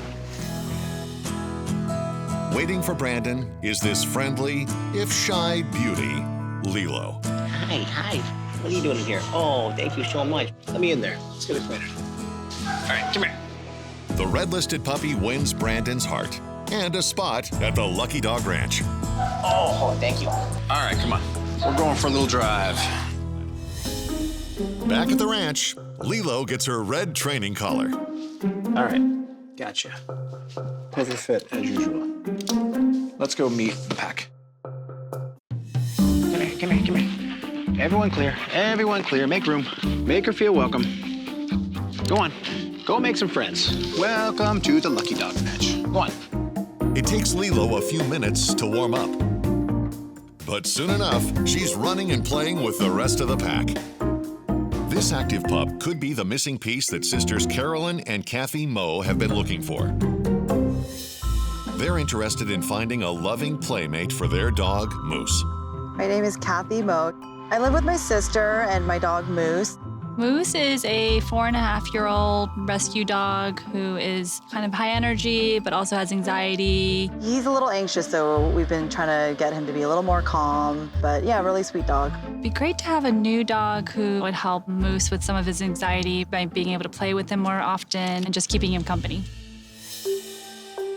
[SPEAKER 2] Waiting for Brandon is this friendly, if shy beauty, Lilo.
[SPEAKER 8] Hi, hi. What are you doing in here? Oh, thank you so much. Let me in there. Let's get acquainted. All right, come here.
[SPEAKER 2] The red-listed puppy wins Brandon's heart and a spot at the Lucky Dog Ranch.
[SPEAKER 8] Oh, thank you.
[SPEAKER 4] All right, come on. We're going for a little drive.
[SPEAKER 2] Back at the ranch, Lilo gets her red training collar.
[SPEAKER 1] All right, gotcha. Perfect fit, as usual. Let's go meet the pack.
[SPEAKER 12] Come here, come here, come here. Everyone clear. Everyone clear. Make room. Make her feel welcome. Go on. Go make some friends. Welcome to the Lucky Dog Ranch. Go on.
[SPEAKER 2] It takes Lilo a few minutes to warm up. But soon enough, she's running and playing with the rest of the pack. This active pup could be the missing piece that sisters Carolyn and Kathy Moe have been looking for. They're interested in finding a loving playmate for their dog, Moose.
[SPEAKER 13] My name is Kathy Moe. I live with my sister and my dog, Moose.
[SPEAKER 14] Moose is a 4.5-year-old rescue dog who is kind of high energy, but also has anxiety.
[SPEAKER 13] He's a little anxious, so we've been trying to get him to be a little more calm. But yeah, really sweet dog.
[SPEAKER 14] It'd be great to have a new dog who would help Moose with some of his anxiety by being able to play with him more often and just keeping him company.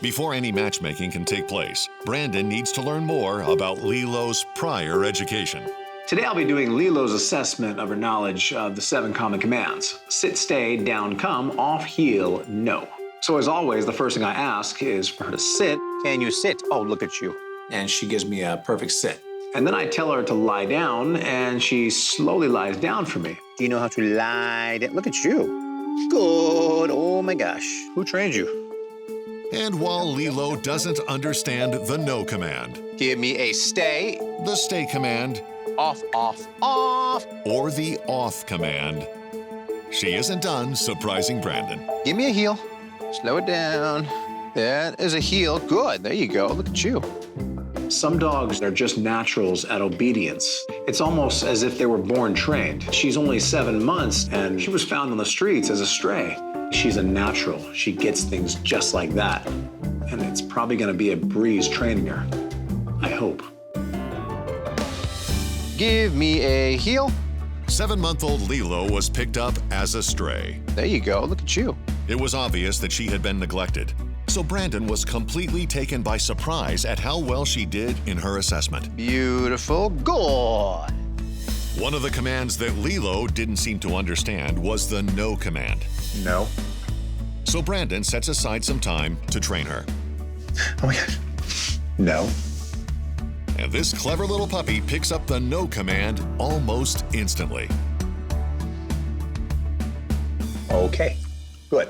[SPEAKER 2] Before any matchmaking can take place, Brandon needs to learn more about Lilo's prior education.
[SPEAKER 1] Today I'll be doing Lilo's assessment of her knowledge of the 7 common commands. Sit, stay, down, come, off, heel, no. So as always, the first thing I ask is for her to sit.
[SPEAKER 8] Can you sit? Oh, look at you.
[SPEAKER 1] And she gives me a perfect sit. And then I tell her to lie down, and she slowly lies down for me.
[SPEAKER 12] Do you know how to lie down? Look at you. Good. Oh my gosh. Who trained you?
[SPEAKER 2] And while Lilo doesn't understand the no command,
[SPEAKER 4] Give me a stay.
[SPEAKER 2] the stay command,
[SPEAKER 4] Off, off, off.
[SPEAKER 2] or the off command, she isn't done surprising Brandon.
[SPEAKER 4] Give me a heel. Slow it down. That is a heel. Good. There you go. Look at you.
[SPEAKER 1] Some dogs are just naturals at obedience. It's almost as if they were born trained. She's only 7 months, and she was found on the streets as a stray. She's a natural. She gets things just like that. And it's probably gonna be a breeze training her. I hope.
[SPEAKER 4] Give me a heel.
[SPEAKER 2] 7-month-old Lilo was picked up as a stray.
[SPEAKER 4] There you go. Look at you.
[SPEAKER 2] It was obvious that she had been neglected, so Brandon was completely taken by surprise at how well she did in her assessment.
[SPEAKER 4] Beautiful. Good.
[SPEAKER 2] One of the commands that Lilo didn't seem to understand was the no command.
[SPEAKER 4] No.
[SPEAKER 2] So Brandon sets aside some time to train her.
[SPEAKER 4] Oh my gosh. No.
[SPEAKER 2] And this clever little puppy picks up the no command almost instantly.
[SPEAKER 1] Okay, good.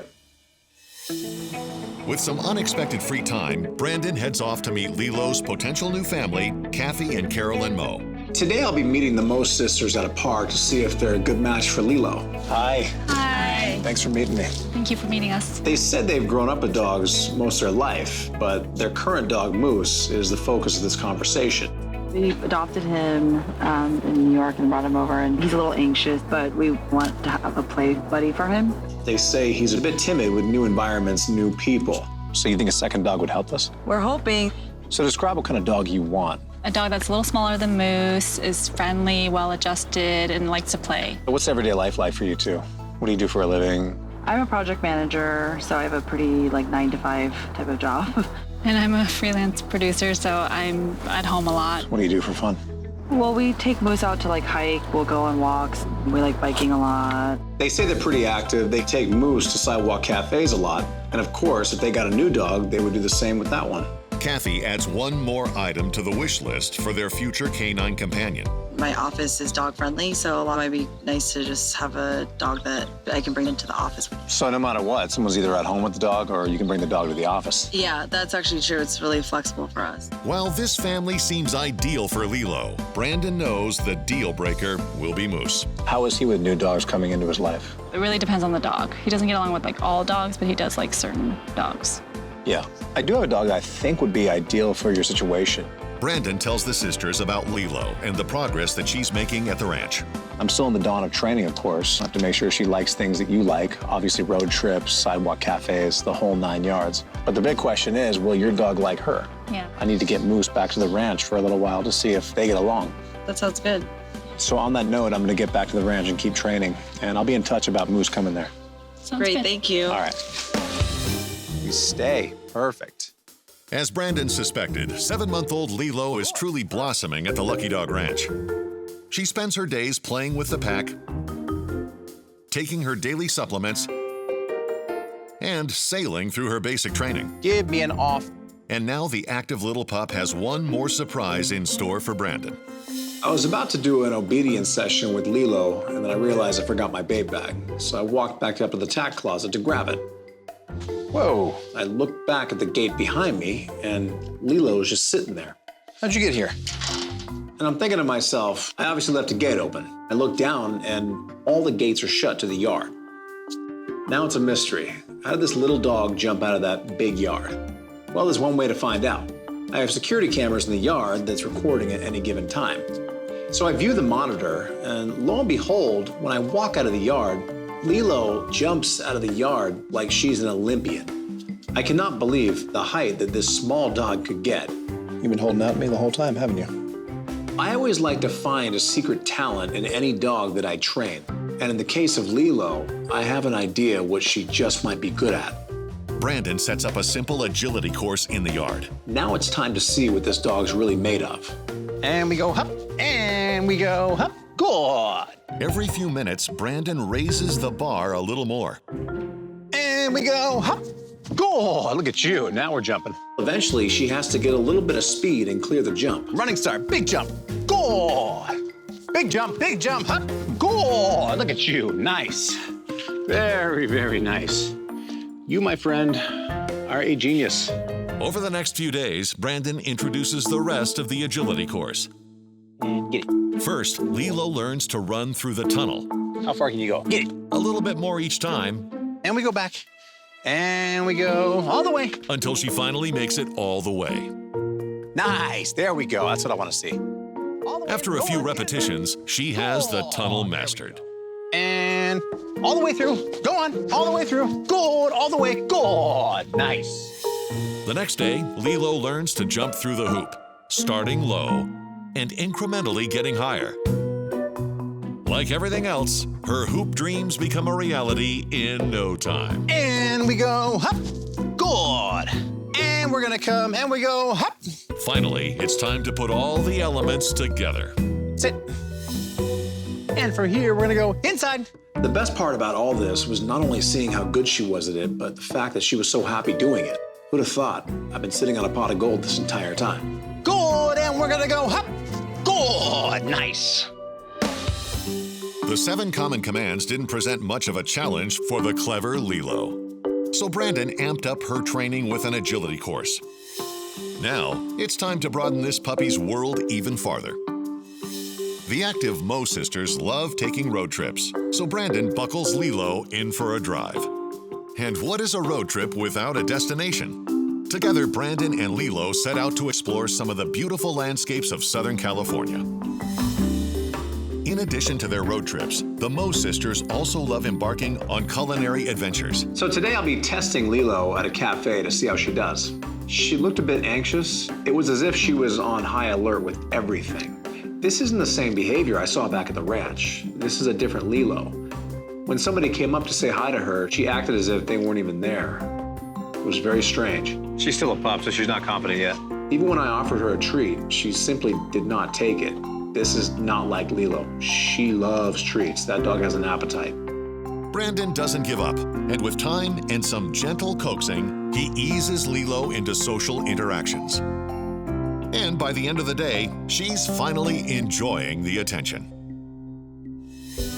[SPEAKER 2] With some unexpected free time, Brandon heads off to meet Lilo's potential new family, Kathy and Carolyn Moe.
[SPEAKER 1] Today I'll be meeting the Moe sisters at a park to see if they're a good match for Lilo. Hi.
[SPEAKER 14] Hi.
[SPEAKER 1] Thanks for meeting me.
[SPEAKER 14] Thank you for meeting us.
[SPEAKER 1] They said they've grown up with dogs most of their life, but their current dog, Moose, is the focus of this conversation.
[SPEAKER 13] We adopted him in New York and brought him over, and he's a little anxious, but we want to have a play buddy for him.
[SPEAKER 1] They say he's a bit timid with new environments, new people. So you think a second dog would help us?
[SPEAKER 13] We're hoping.
[SPEAKER 1] So describe what kind of dog you want.
[SPEAKER 14] A dog that's a little smaller than Moose, is friendly, well-adjusted, and likes to play.
[SPEAKER 1] What's everyday life like for you two? What do you do for a living?
[SPEAKER 13] I'm a project manager, so I have a pretty 9-to-5 type of job.
[SPEAKER 14] And I'm a freelance producer, so I'm at home a lot.
[SPEAKER 1] What do you do for fun?
[SPEAKER 13] Well, we take Moose out to hike, we'll go on walks, we like biking a lot.
[SPEAKER 1] They say they're pretty active. They take Moose to sidewalk cafes a lot. And of course, if they got a new dog, they would do the same with that one.
[SPEAKER 2] Kathy adds one more item to the wish list for their future canine companion.
[SPEAKER 13] My office is dog friendly, so it might be nice to just have a dog that I can bring into the office.
[SPEAKER 1] So no matter what, someone's either at home with the dog or you can bring the dog to the office.
[SPEAKER 13] Yeah, that's actually true. It's really flexible for us.
[SPEAKER 2] While this family seems ideal for Lilo, Brandon knows the deal breaker will be Moose.
[SPEAKER 1] How is he with new dogs coming into his life?
[SPEAKER 14] It really depends on the dog. He doesn't get along with all dogs, but he does like certain dogs.
[SPEAKER 1] Yeah. I do have a dog that I think would be ideal for your situation.
[SPEAKER 2] Brandon tells the sisters about Lilo and the progress that she's making at the ranch.
[SPEAKER 1] I'm still in the dawn of training, of course. I have to make sure she likes things that you like. Obviously, road trips, sidewalk cafes, the whole 9 yards. But the big question is, will your dog like her?
[SPEAKER 14] Yeah.
[SPEAKER 1] I need to get Moose back to the ranch for a little while to see if they get along.
[SPEAKER 13] That sounds good.
[SPEAKER 1] So on that note, I'm gonna get back to the ranch and keep training. And I'll be in touch about Moose coming there.
[SPEAKER 14] Sounds
[SPEAKER 13] Great,
[SPEAKER 14] good.
[SPEAKER 13] thank you.
[SPEAKER 1] All right. You stay. Perfect.
[SPEAKER 2] As Brandon suspected, 7-month-old Lilo is truly blossoming at the Lucky Dog Ranch. She spends her days playing with the pack, taking her daily supplements, and sailing through her basic training.
[SPEAKER 4] Give me an off.
[SPEAKER 2] And now the active little pup has one more surprise in store for Brandon.
[SPEAKER 1] I was about to do an obedience session with Lilo, and then I realized I forgot my bait bag. So I walked back up to the tack closet to grab it. Whoa. I looked back at the gate behind me, and Lilo was just sitting there.
[SPEAKER 4] How'd you get here?
[SPEAKER 1] And I'm thinking to myself, I obviously left a gate open. I look down, and all the gates are shut to the yard. Now it's a mystery. How did this little dog jump out of that big yard? Well, there's one way to find out. I have security cameras in the yard that's recording at any given time. So I view the monitor, and lo and behold, when I walk out of the yard, Lilo jumps out of the yard like she's an Olympian. I cannot believe the height that this small dog could get.
[SPEAKER 12] You've been holding out at me the whole time, haven't you?
[SPEAKER 1] I always like to find a secret talent in any dog that I train. And in the case of Lilo, I have an idea what she just might be good at.
[SPEAKER 2] Brandon sets up a simple agility course in the yard.
[SPEAKER 1] Now it's time to see what this dog's really made of.
[SPEAKER 4] And we go hop, and we go hop. Good.
[SPEAKER 2] Every few minutes, Brandon raises the bar a little more.
[SPEAKER 4] And we go hop.
[SPEAKER 12] Good, look at you. Now we're jumping.
[SPEAKER 1] Eventually, she has to get a little bit of speed and clear the jump.
[SPEAKER 12] Running start, big jump. Good. Big jump, huh? Good, look at you, nice. Very, very nice. You, my friend, are a genius.
[SPEAKER 2] Over the next few days, Brandon introduces the rest of the agility course.
[SPEAKER 12] And get it.
[SPEAKER 2] First, Lilo learns to run through the tunnel.
[SPEAKER 12] How far can you go? Get it.
[SPEAKER 2] A little bit more each time.
[SPEAKER 12] And we go back. And we go all the way.
[SPEAKER 2] Until she finally makes it all the way.
[SPEAKER 12] Nice, there we go. That's what I want to see.
[SPEAKER 2] After a few repetitions, she has the tunnel mastered.
[SPEAKER 12] And all the way through. Go on, all the way through. Good, all the way. Good, nice.
[SPEAKER 2] The next day, Lilo learns to jump through the hoop, starting low and incrementally getting higher. Like everything else, her hoop dreams become a reality in no time.
[SPEAKER 12] And we go hop. Good. And we're gonna come and we go hop.
[SPEAKER 2] Finally, it's time to put all the elements together.
[SPEAKER 12] Sit. And from here, we're gonna go inside.
[SPEAKER 1] The best part about all this was not only seeing how good she was at it, but the fact that she was so happy doing it. Who'd have thought? I've been sitting on a pot of gold this entire time.
[SPEAKER 12] Good, and we're gonna go hop. Good, nice.
[SPEAKER 2] The 7 common commands didn't present much of a challenge for the clever Lilo. So Brandon amped up her training with an agility course. Now, it's time to broaden this puppy's world even farther. The active Mo sisters love taking road trips, so Brandon buckles Lilo in for a drive. And what is a road trip without a destination? Together, Brandon and Lilo set out to explore some of the beautiful landscapes of Southern California. In addition to their road trips, the Mo sisters also love embarking on culinary adventures.
[SPEAKER 1] So today I'll be testing Lilo at a cafe to see how she does. She looked a bit anxious. It was as if she was on high alert with everything. This isn't the same behavior I saw back at the ranch. This is a different Lilo. When somebody came up to say hi to her, she acted as if they weren't even there. It was very strange.
[SPEAKER 12] She's still a pup, so she's not confident yet.
[SPEAKER 1] Even when I offered her a treat, she simply did not take it. This is not like Lilo. She loves treats. That dog has an appetite.
[SPEAKER 2] Brandon doesn't give up, and with time and some gentle coaxing, he eases Lilo into social interactions. And by the end of the day, she's finally enjoying the attention.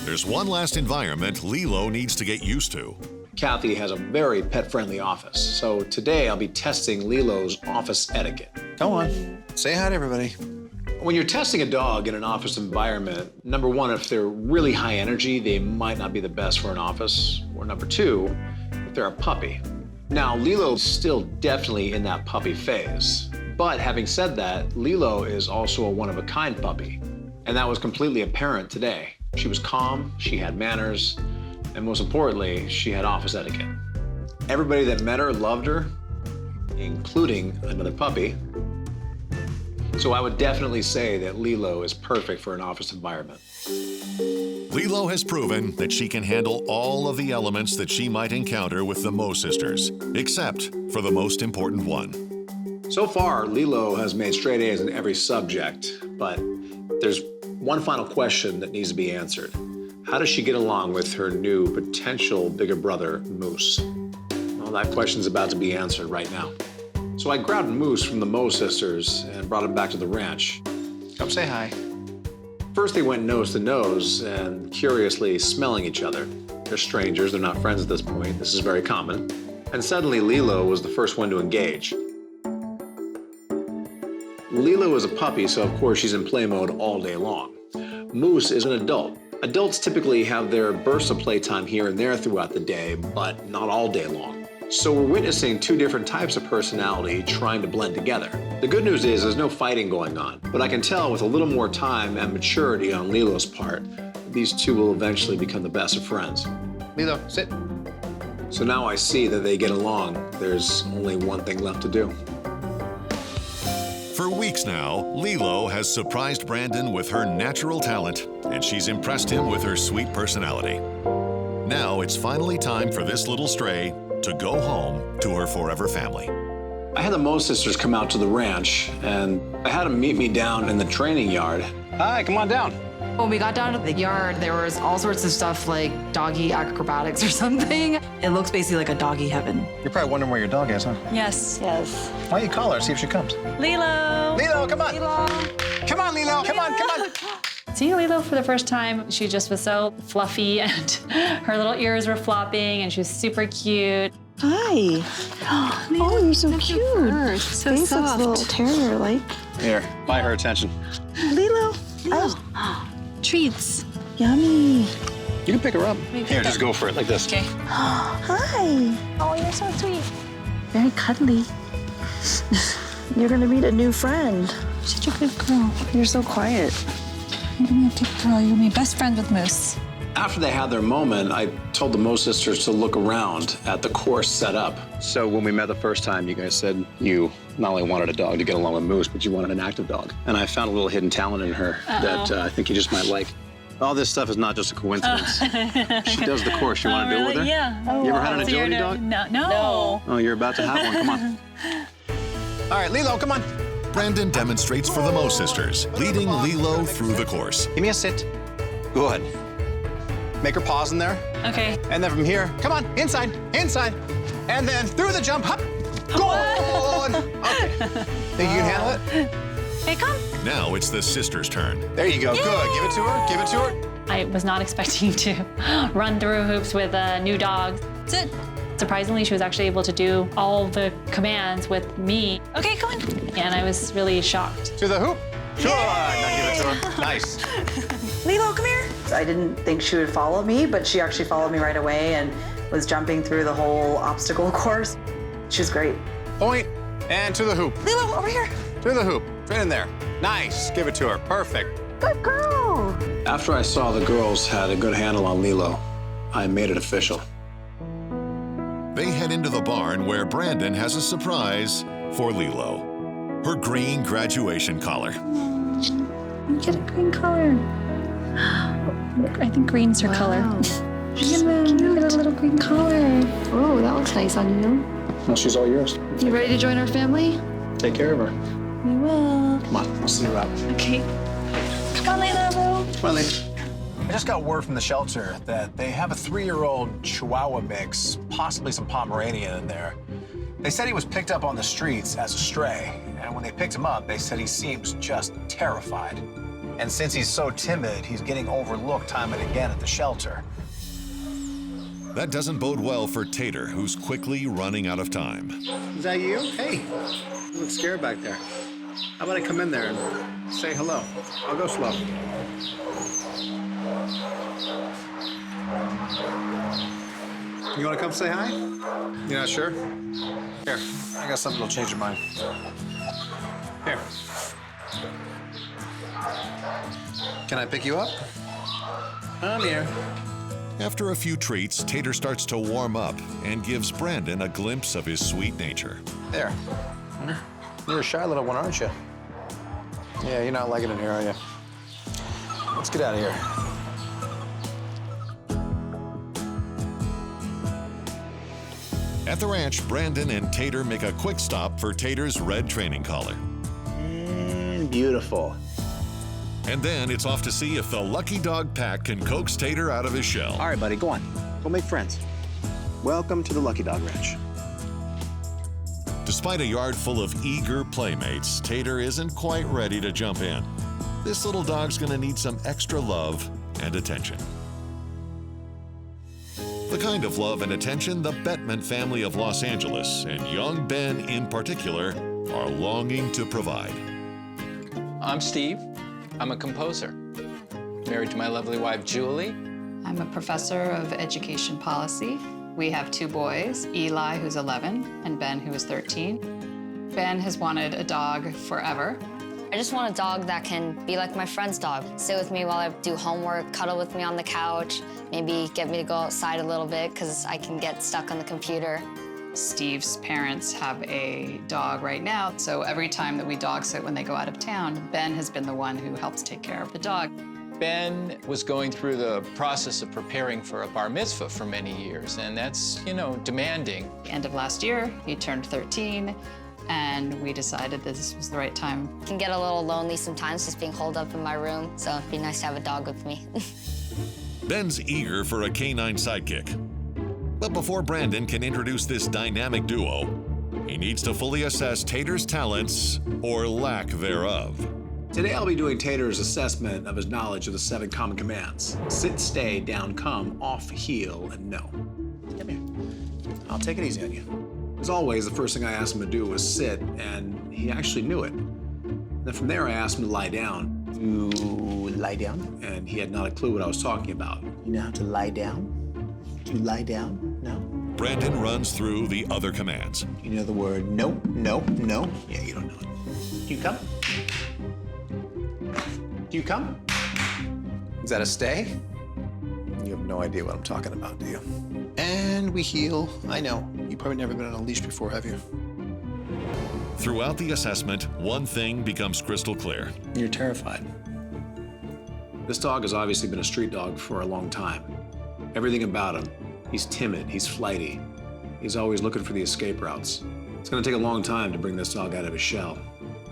[SPEAKER 2] There's one last environment Lilo needs to get used to.
[SPEAKER 1] Kathy has a very pet-friendly office, so today I'll be testing Lilo's office etiquette.
[SPEAKER 12] Go on, say hi to everybody.
[SPEAKER 1] When you're testing a dog in an office environment, number one, if they're really high energy, they might not be the best for an office. Or number two, if they're a puppy. Now, Lilo's still definitely in that puppy phase. But having said that, Lilo is also a one-of-a-kind puppy. And that was completely apparent today. She was calm, she had manners, and most importantly, she had office etiquette. Everybody that met her loved her, including another puppy. So I would definitely say that Lilo is perfect for an office environment.
[SPEAKER 2] Lilo has proven that she can handle all of the elements that she might encounter with the Mo sisters, except for the most important one.
[SPEAKER 1] So far, Lilo has made straight A's in every subject, but there's one final question that needs to be answered. How does she get along with her new potential bigger brother, Moose? Well, that question's about to be answered right now. So I grabbed Moose from the Mo sisters and brought him back to the ranch.
[SPEAKER 12] Come say hi.
[SPEAKER 1] First, they went nose to nose and curiously smelling each other. They're strangers, they're not friends at this point. This is very common. And suddenly, Lilo was the first one to engage. Lilo is a puppy, so of course she's in play mode all day long. Moose is an adult. Adults typically have their bursts of playtime here and there throughout the day, but not all day long. So we're witnessing two different types of personality trying to blend together. The good news is there's no fighting going on, but I can tell with a little more time and maturity on Lilo's part, these two will eventually become the best of friends.
[SPEAKER 12] Lilo, sit.
[SPEAKER 1] So now I see that they get along. There's only one thing left to do.
[SPEAKER 2] For weeks now, Lilo has surprised Brandon with her natural talent, and she's impressed him with her sweet personality. Now it's finally time for this little stray to go home to her forever family.
[SPEAKER 1] I had the Mo sisters come out to the ranch, and I had them meet me down in the training yard.
[SPEAKER 12] Hi, come on down.
[SPEAKER 15] When we got down to the yard, there was all sorts of stuff like doggy acrobatics or something. It looks basically like a doggy heaven.
[SPEAKER 4] You're probably wondering where your dog is, huh?
[SPEAKER 14] Yes.
[SPEAKER 7] Yes.
[SPEAKER 4] Why don't you call her and see if she comes?
[SPEAKER 14] Lilo.
[SPEAKER 4] Lilo, come on.
[SPEAKER 14] Lilo.
[SPEAKER 4] Come on, Lilo. Come on, come on.
[SPEAKER 14] Seeing Lilo for the first time, she just was so fluffy and her little ears were flopping and she was super cute.
[SPEAKER 7] Hi. Oh, you're so cute.
[SPEAKER 14] So
[SPEAKER 7] Face looks a little terrier-like.
[SPEAKER 4] Here, buy her attention.
[SPEAKER 7] Lilo.
[SPEAKER 14] Oh. Treats.
[SPEAKER 7] Yummy.
[SPEAKER 4] You can pick her up. Here, just go for it like this.
[SPEAKER 14] Okay.
[SPEAKER 7] Hi.
[SPEAKER 14] Oh, you're so sweet.
[SPEAKER 7] Very cuddly. You're gonna meet a new friend.
[SPEAKER 14] Such a good girl.
[SPEAKER 7] You're so quiet.
[SPEAKER 14] You're gonna be a good girl. You're gonna be best friends with Moose.
[SPEAKER 1] After they had their moment, I told the Mo sisters to look around at the course set up.
[SPEAKER 12] So when we met the first time, you guys said you not only wanted a dog to get along with Moose, but you wanted an active dog. And I found a little hidden talent in her that I think you just might like. All this stuff is not just a coincidence. She does the course. You want to do it with her?
[SPEAKER 14] Yeah.
[SPEAKER 12] You ever had an agility dog?
[SPEAKER 14] No.
[SPEAKER 12] Oh, you're about to have one. Come on.
[SPEAKER 4] All right, Lilo, come on.
[SPEAKER 2] Brandon demonstrates for the Mo sisters, leading Lilo through the course.
[SPEAKER 4] Give me a sit. Good. Make her pause in there.
[SPEAKER 14] Okay.
[SPEAKER 4] And then from here, come on, inside, inside. And then through the jump, hop. Good. Okay. Think you can handle it?
[SPEAKER 14] Hey, come.
[SPEAKER 2] Now it's the sisters' turn.
[SPEAKER 4] There you go. Good. Give it to her. Give it to her.
[SPEAKER 14] I was not expecting to run through hoops with a new dog. Sit. Surprisingly, she was actually able to do all the commands with me. Okay, go on. And I was really shocked.
[SPEAKER 4] To the hoop. Sure. Now give it to her. Nice.
[SPEAKER 10] Lilo, come here. I didn't think she would follow me, but she actually followed me right away and was jumping through the whole obstacle course. She was great.
[SPEAKER 4] Point and to the hoop.
[SPEAKER 10] Lilo, over here.
[SPEAKER 4] To the hoop. Straight in there. Nice. Give it to her. Perfect.
[SPEAKER 7] Good girl.
[SPEAKER 1] After I saw the girls had a good handle on Lilo, I made it official.
[SPEAKER 2] They head into the barn where Brandon has a surprise for Lilo. Her green graduation collar.
[SPEAKER 14] You get a green collar. I think green's her color. Look at a little green collar.
[SPEAKER 15] Oh, that looks nice on you.
[SPEAKER 1] Well, she's all yours.
[SPEAKER 15] You ready to join our family?
[SPEAKER 1] Take care of her.
[SPEAKER 14] We will.
[SPEAKER 1] Come on, I'll see you out.
[SPEAKER 14] Okay. Come on, Lilo.
[SPEAKER 1] Come on, Lilo.
[SPEAKER 4] I just got word from the shelter that they have a 3-year-old Chihuahua-Mix, possibly some Pomeranian in there. They said he was picked up on the streets as a stray, and when they picked him up, they said he seems just terrified. And since he's so timid, he's getting overlooked time and again at the shelter.
[SPEAKER 2] That doesn't bode well for Tater, who's quickly running out of time.
[SPEAKER 12] Is that you? Hey, you look scared back there. How about I come in there and say hello? I'll go slow.
[SPEAKER 4] You want to come say hi? You're not sure? Here, I got something that'll change your mind. Here. Can I pick you up?
[SPEAKER 12] Come here.
[SPEAKER 2] After a few treats, Tater starts to warm up and gives Brandon a glimpse of his sweet nature.
[SPEAKER 4] There. You're a shy little one, aren't you? Yeah, you're not liking it here, are you? Let's get out of here.
[SPEAKER 2] At the ranch, Brandon and Tater make a quick stop for Tater's red training collar.
[SPEAKER 12] And beautiful.
[SPEAKER 2] And then it's off to see if the lucky dog pack can coax Tater out of his shell.
[SPEAKER 12] All right, buddy, go on. Go make friends. Welcome to the Lucky Dog Ranch.
[SPEAKER 2] Despite a yard full of eager playmates, Tater isn't quite ready to jump in. This little dog's gonna need some extra love and attention. The kind of love and attention the Bettman family of Los Angeles, and young Ben in particular, are longing to provide.
[SPEAKER 16] I'm Steve. I'm a composer. Married to my lovely wife, Julie.
[SPEAKER 5] I'm a professor of education policy. We have 2 boys, Eli, who's 11, and Ben, who is 13. Ben has wanted a dog forever.
[SPEAKER 17] I just want a dog that can be like my friend's dog. Sit with me while I do homework, cuddle with me on the couch, maybe get me to go outside a little bit because I can get stuck on the computer.
[SPEAKER 5] Steve's parents have a dog right now, so every time that we dog sit when they go out of town, Ben has been the one who helps take care of the dog.
[SPEAKER 16] Ben was going through the process of preparing for a bar mitzvah for many years, and that's, demanding.
[SPEAKER 5] End of last year, he turned 13. and we decided this was the right time.
[SPEAKER 17] I can get a little lonely sometimes just being holed up in my room, so it'd be nice to have a dog with me.
[SPEAKER 2] Ben's eager for a canine sidekick. But before Brandon can introduce this dynamic duo, he needs to fully assess Tater's talents or lack thereof.
[SPEAKER 1] Today I'll be doing Tater's assessment of his knowledge of the 7 common commands. Sit, stay, down, come, off, heel, and no. Come here. I'll take it easy on you. As always, the first thing I asked him to do was sit, and he actually knew it. Then from there, I asked him to lie down.
[SPEAKER 12] You lie down?
[SPEAKER 1] And he had not a clue what I was talking about.
[SPEAKER 12] You know how to lie down? Do you lie down? No?
[SPEAKER 2] Brandon runs through the other commands.
[SPEAKER 12] You know the word no, no, no? Yeah, you don't know it. Do you come? Do you come?
[SPEAKER 4] Is that a stay? You have no idea what I'm talking about, do you?
[SPEAKER 12] And we heel. I know. You've probably never been on a leash before, have you?
[SPEAKER 2] Throughout the assessment, one thing becomes crystal clear.
[SPEAKER 1] You're terrified. This dog has obviously been a street dog for a long time. Everything about him, he's timid, he's flighty. He's always looking for the escape routes. It's gonna take a long time to bring this dog out of his shell.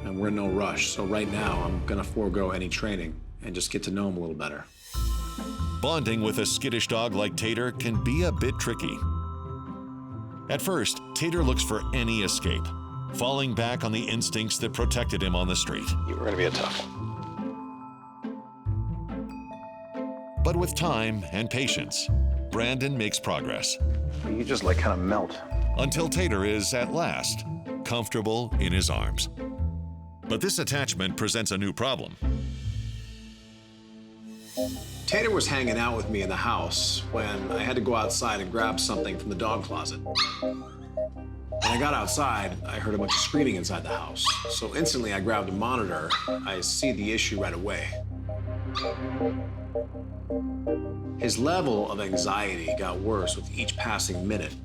[SPEAKER 1] And we're in no rush, so right now I'm gonna forego any training and just get to know him a little better.
[SPEAKER 2] Bonding with a skittish dog like Tater can be a bit tricky. At first, Tater looks for any escape, falling back on the instincts that protected him on the street.
[SPEAKER 4] You were gonna be a tough one.
[SPEAKER 2] But with time and patience, Brandon makes progress.
[SPEAKER 4] You just like kind of melt.
[SPEAKER 2] Until Tater is, at last, comfortable in his arms. But this attachment presents a new problem.
[SPEAKER 1] Tater was hanging out with me in the house when I had to go outside and grab something from the dog closet. When I got outside, I heard a bunch of screaming inside the house. So instantly I grabbed a monitor. I see the issue right away. His level of anxiety got worse with each passing minute.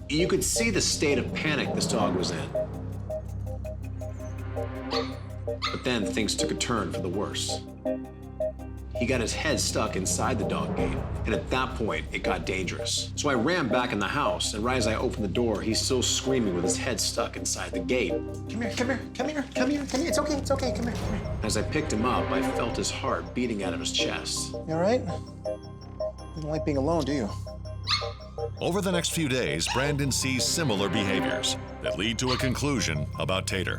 [SPEAKER 1] You could see the state of panic this dog was in. But then things took a turn for the worse. He got his head stuck inside the dog gate, and at that point, it got dangerous. So I ran back in the house, and right as I opened the door, he's still screaming with his head stuck inside the gate.
[SPEAKER 12] Come here, come here, come here, come here, come here. It's okay, come here, come here.
[SPEAKER 1] As I picked him up, I felt his heart beating out of his chest.
[SPEAKER 12] You all right? You don't like being alone, do you?
[SPEAKER 2] Over the next few days, Brandon sees similar behaviors that lead to a conclusion about Tater.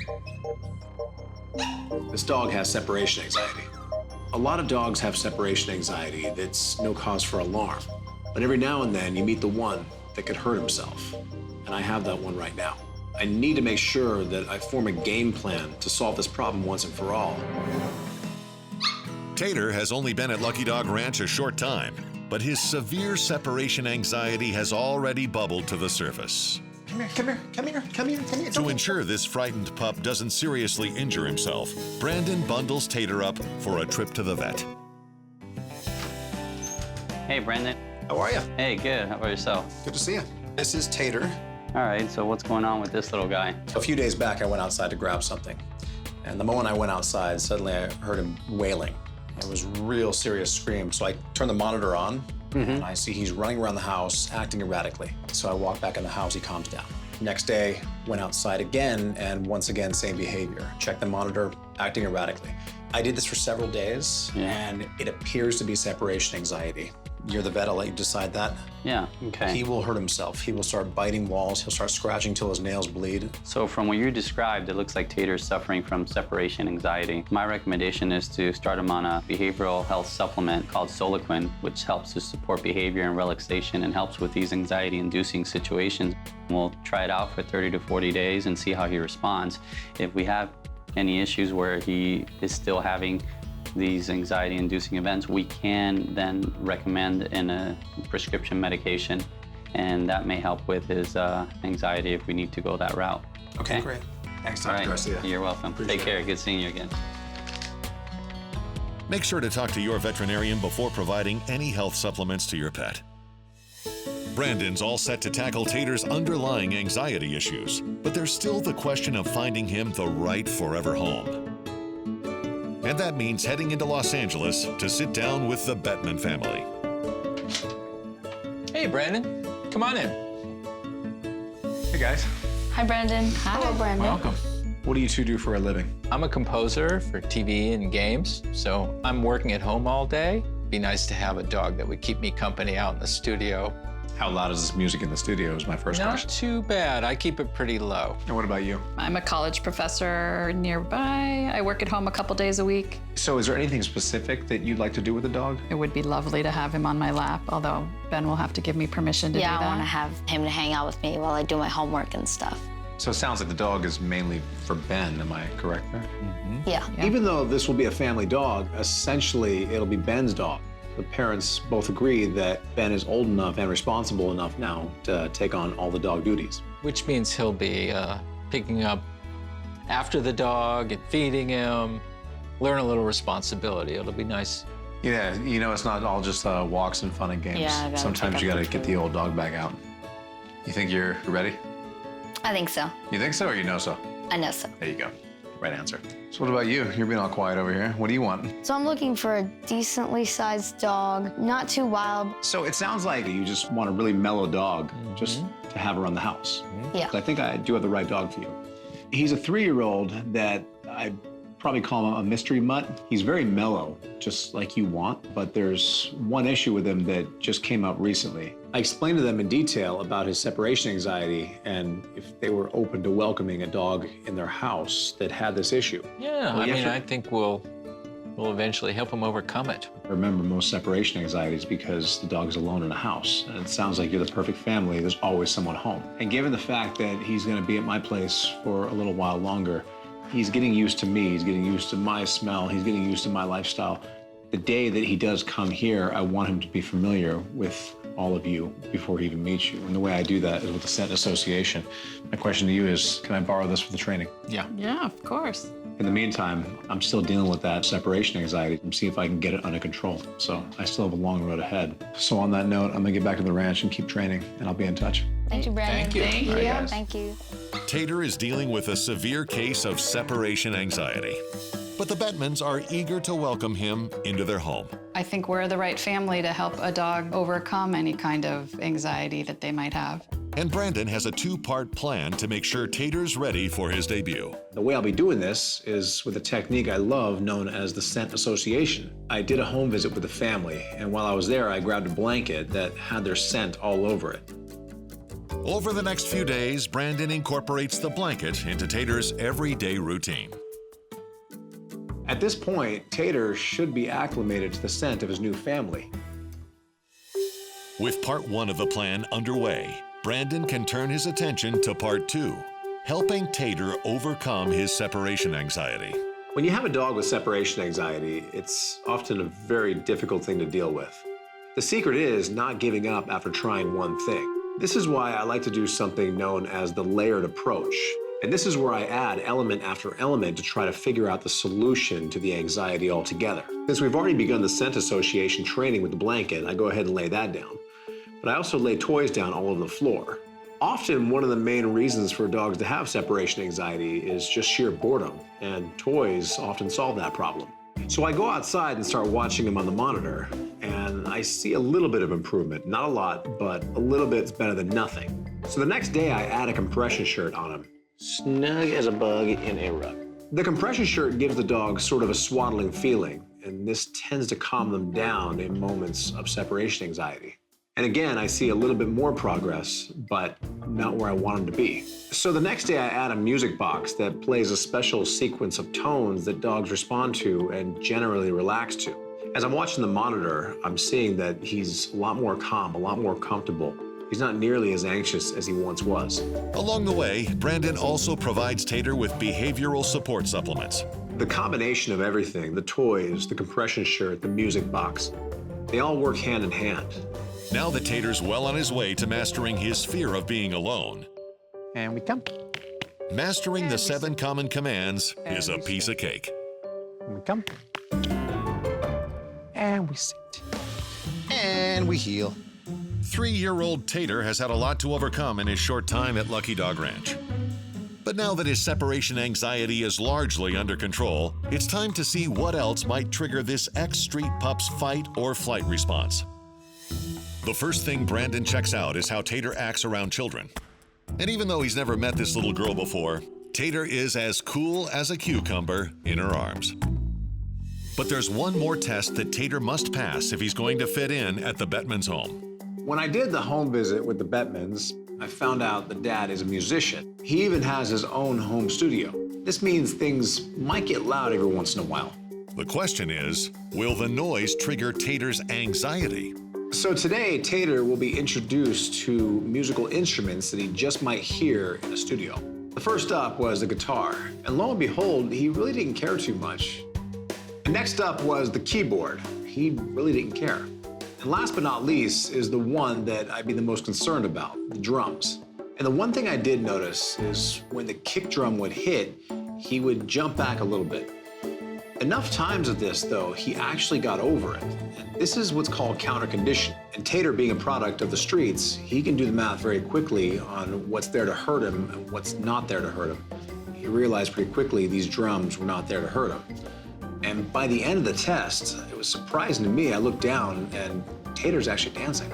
[SPEAKER 1] This dog has separation anxiety. A lot of dogs have separation anxiety that's no cause for alarm. But every now and then you meet the one that could hurt himself. And I have that one right now. I need to make sure that I form a game plan to solve this problem once and for all.
[SPEAKER 2] Tater has only been at Lucky Dog Ranch a short time, but his severe separation anxiety has already bubbled to the surface.
[SPEAKER 12] Come here, come here, come here, come here, come here.
[SPEAKER 2] To ensure this frightened pup doesn't seriously injure himself, Brandon bundles Tater up for a trip to the vet.
[SPEAKER 18] Hey, Brandon.
[SPEAKER 4] How are you?
[SPEAKER 18] Hey, good. How about yourself?
[SPEAKER 4] Good to see you. This is Tater.
[SPEAKER 18] All right, so what's going on with this little guy?
[SPEAKER 1] A few days back, I went outside to grab something. And the moment I went outside, suddenly I heard him wailing. It was a real serious scream. So I turned the monitor on, and I see he's running around the house, acting erratically. So I walk back in the house, he calms down. Next day, went outside again, and once again, same behavior. Check the monitor, acting erratically. I did this for several days, and it appears to be separation anxiety. You're the vet, I'll let you decide that.
[SPEAKER 18] Yeah, okay.
[SPEAKER 1] He will hurt himself. He will start biting walls. He'll start scratching till his nails bleed.
[SPEAKER 18] So from what you described, it looks like Tater's suffering from separation anxiety. My recommendation is to start him on a behavioral health supplement called Soliquin, which helps to support behavior and relaxation and helps with these anxiety-inducing situations. We'll try it out for 30 to 40 days and see how he responds. If we have any issues where he is still having these anxiety-inducing events, we can then recommend in a prescription medication, and that may help with his anxiety if we need to go that route.
[SPEAKER 1] Okay, great. Thanks, Dr.
[SPEAKER 18] All right.
[SPEAKER 1] Garcia.
[SPEAKER 18] You're welcome. Take care. Good seeing you again.
[SPEAKER 2] Make sure to talk to your veterinarian before providing any health supplements to your pet. Brandon's all set to tackle Tater's underlying anxiety issues, but there's still the question of finding him the right forever home. And that means heading into Los Angeles to sit down with the Bettman family.
[SPEAKER 16] Hey, Brandon, come on in.
[SPEAKER 4] Hey, guys.
[SPEAKER 14] Hi, Brandon. Hi. Hello, Brandon.
[SPEAKER 1] Welcome. What do you two do for a living?
[SPEAKER 16] I'm a composer for TV and games, so I'm working at home all day. Be nice to have a dog that would keep me company out in the studio.
[SPEAKER 1] How loud is this music in the studio is my first question.
[SPEAKER 16] Not too bad. I keep it pretty low.
[SPEAKER 1] And what about you?
[SPEAKER 5] I'm a college professor nearby. I work at home a couple days a week.
[SPEAKER 1] So is there anything specific that you'd like to do with the dog?
[SPEAKER 5] It would be lovely to have him on my lap, although Ben will have to give me permission to do that.
[SPEAKER 17] Yeah, I want to have him to hang out with me while I do my homework and stuff.
[SPEAKER 1] So it sounds like the dog is mainly for Ben, am I correct there?
[SPEAKER 17] Yeah.
[SPEAKER 1] Even though this will be a family dog, essentially it'll be Ben's dog. The parents both agree that Ben is old enough and responsible enough now to take on all the dog duties.
[SPEAKER 16] Which means he'll be picking up after the dog and feeding him, learn a little responsibility. It'll be nice.
[SPEAKER 1] Yeah, you know, it's not all just walks and fun and games.
[SPEAKER 17] Yeah, I gotta
[SPEAKER 1] sometimes
[SPEAKER 17] pick
[SPEAKER 1] you
[SPEAKER 17] up
[SPEAKER 1] gotta
[SPEAKER 17] the
[SPEAKER 1] get the old dog back out. You think you're ready?
[SPEAKER 17] I think so.
[SPEAKER 1] You think so or you know so?
[SPEAKER 17] I know so.
[SPEAKER 1] There you go. Right answer. So what about you? You're being all quiet over here. What do you want?
[SPEAKER 17] So I'm looking for a decently sized dog, not too wild.
[SPEAKER 1] So it sounds like you just want a really mellow dog just to have around the house.
[SPEAKER 17] Yeah.
[SPEAKER 1] I think I do have the right dog for you. He's a 3-year-old that I probably call him a mystery mutt. He's very mellow, just like you want, but there's one issue with him that just came up recently. I explained to them in detail about his separation anxiety and if they were open to welcoming a dog in their house that had this issue.
[SPEAKER 16] Yeah,
[SPEAKER 1] Well,
[SPEAKER 16] I
[SPEAKER 1] you
[SPEAKER 16] mean,
[SPEAKER 1] have to-
[SPEAKER 16] I think we'll eventually help him overcome it.
[SPEAKER 1] Remember, most separation anxiety is because the dog's alone in a house. And it sounds like you're the perfect family. There's always someone home. And given the fact that he's going to be at my place for a little while longer, he's getting used to me. He's getting used to my smell. He's getting used to my lifestyle. The day that he does come here, I want him to be familiar with all of you before he even meets you. And the way I do that is with the scent association. My question to you is, can I borrow this for the training?
[SPEAKER 16] Yeah.
[SPEAKER 5] Yeah, of course.
[SPEAKER 1] In the meantime, I'm still dealing with that separation anxiety and see if I can get it under control. So I still have a long road ahead. So on that note, I'm gonna get back to the ranch and keep training, and I'll be in touch.
[SPEAKER 17] Thank you, Brandon.
[SPEAKER 1] Thank you.
[SPEAKER 17] Thank you.
[SPEAKER 1] All right, guys.
[SPEAKER 17] Thank you.
[SPEAKER 2] Tater is dealing with a severe case of separation anxiety. But the Bettmans are eager to welcome him into their home.
[SPEAKER 5] I think we're the right family to help a dog overcome any kind of anxiety that they might have.
[SPEAKER 2] And Brandon has a 2-part plan to make sure Tater's ready for his debut.
[SPEAKER 1] The way I'll be doing this is with a technique I love known as the scent association. I did a home visit with the family, and while I was there, I grabbed a blanket that had their scent all over it.
[SPEAKER 2] Over the next few days, Brandon incorporates the blanket into Tater's everyday routine.
[SPEAKER 1] At this point, Tater should be acclimated to the scent of his new family.
[SPEAKER 2] With part 1 of the plan underway, Brandon can turn his attention to part 2, helping Tater overcome his separation anxiety.
[SPEAKER 1] When you have a dog with separation anxiety, it's often a very difficult thing to deal with. The secret is not giving up after trying one thing. This is why I like to do something known as the layered approach. And this is where I add element after element to try to figure out the solution to the anxiety altogether. Since we've already begun the scent association training with the blanket, I go ahead and lay that down. But I also lay toys down all over the floor. Often, one of the main reasons for dogs to have separation anxiety is just sheer boredom, and toys often solve that problem. So I go outside and start watching them on the monitor, and I see a little bit of improvement. Not a lot, but a little bit's better than nothing. So the next day, I add a compression shirt on him. Snug as a bug in a rug. The compression shirt gives the dog sort of a swaddling feeling, and this tends to calm them down in moments of separation anxiety. And again, I see a little bit more progress, but not where I want them to be. So the next day I add a music box that plays a special sequence of tones that dogs respond to and generally relax to. As I'm watching the monitor, I'm seeing that he's a lot more calm, a lot more comfortable. He's not nearly as anxious as he once was.
[SPEAKER 2] Along the way, Brandon also provides Tater with behavioral support supplements.
[SPEAKER 1] The combination of everything, the toys, the compression shirt, the music box, they all work hand in hand.
[SPEAKER 2] Now that Tater's well on his way to mastering his fear of being alone.
[SPEAKER 1] And we come.
[SPEAKER 2] Mastering the 7 common commands is a piece of cake.
[SPEAKER 1] And we come. And we sit. And we heel.
[SPEAKER 2] 3-year-old Tater has had a lot to overcome in his short time at Lucky Dog Ranch. But now that his separation anxiety is largely under control, it's time to see what else might trigger this ex-street pup's fight or flight response. The first thing Brandon checks out is how Tater acts around children. And even though he's never met this little girl before, Tater is as cool as a cucumber in her arms. But there's one more test that Tater must pass if he's going to fit in at the Bettmans' home.
[SPEAKER 1] When I did the home visit with the Bettmans, I found out the dad is a musician. He even has his own home studio. This means things might get loud every once in a while.
[SPEAKER 2] The question is, will the noise trigger Tater's anxiety?
[SPEAKER 1] So today, Tater will be introduced to musical instruments that he just might hear in a studio. The first up was the guitar, and lo and behold, he really didn't care too much. And next up was the keyboard. He really didn't care. And last but not least is the one that I'd be the most concerned about, the drums. And the one thing I did notice is when the kick drum would hit, he would jump back a little bit. Enough times of this, though, he actually got over it. And this is what's called counter condition. And Tater, being a product of the streets, he can do the math very quickly on what's there to hurt him and what's not there to hurt him. He realized pretty quickly these drums were not there to hurt him. And by the end of the test, it was surprising to me. I looked down and Tater's actually dancing.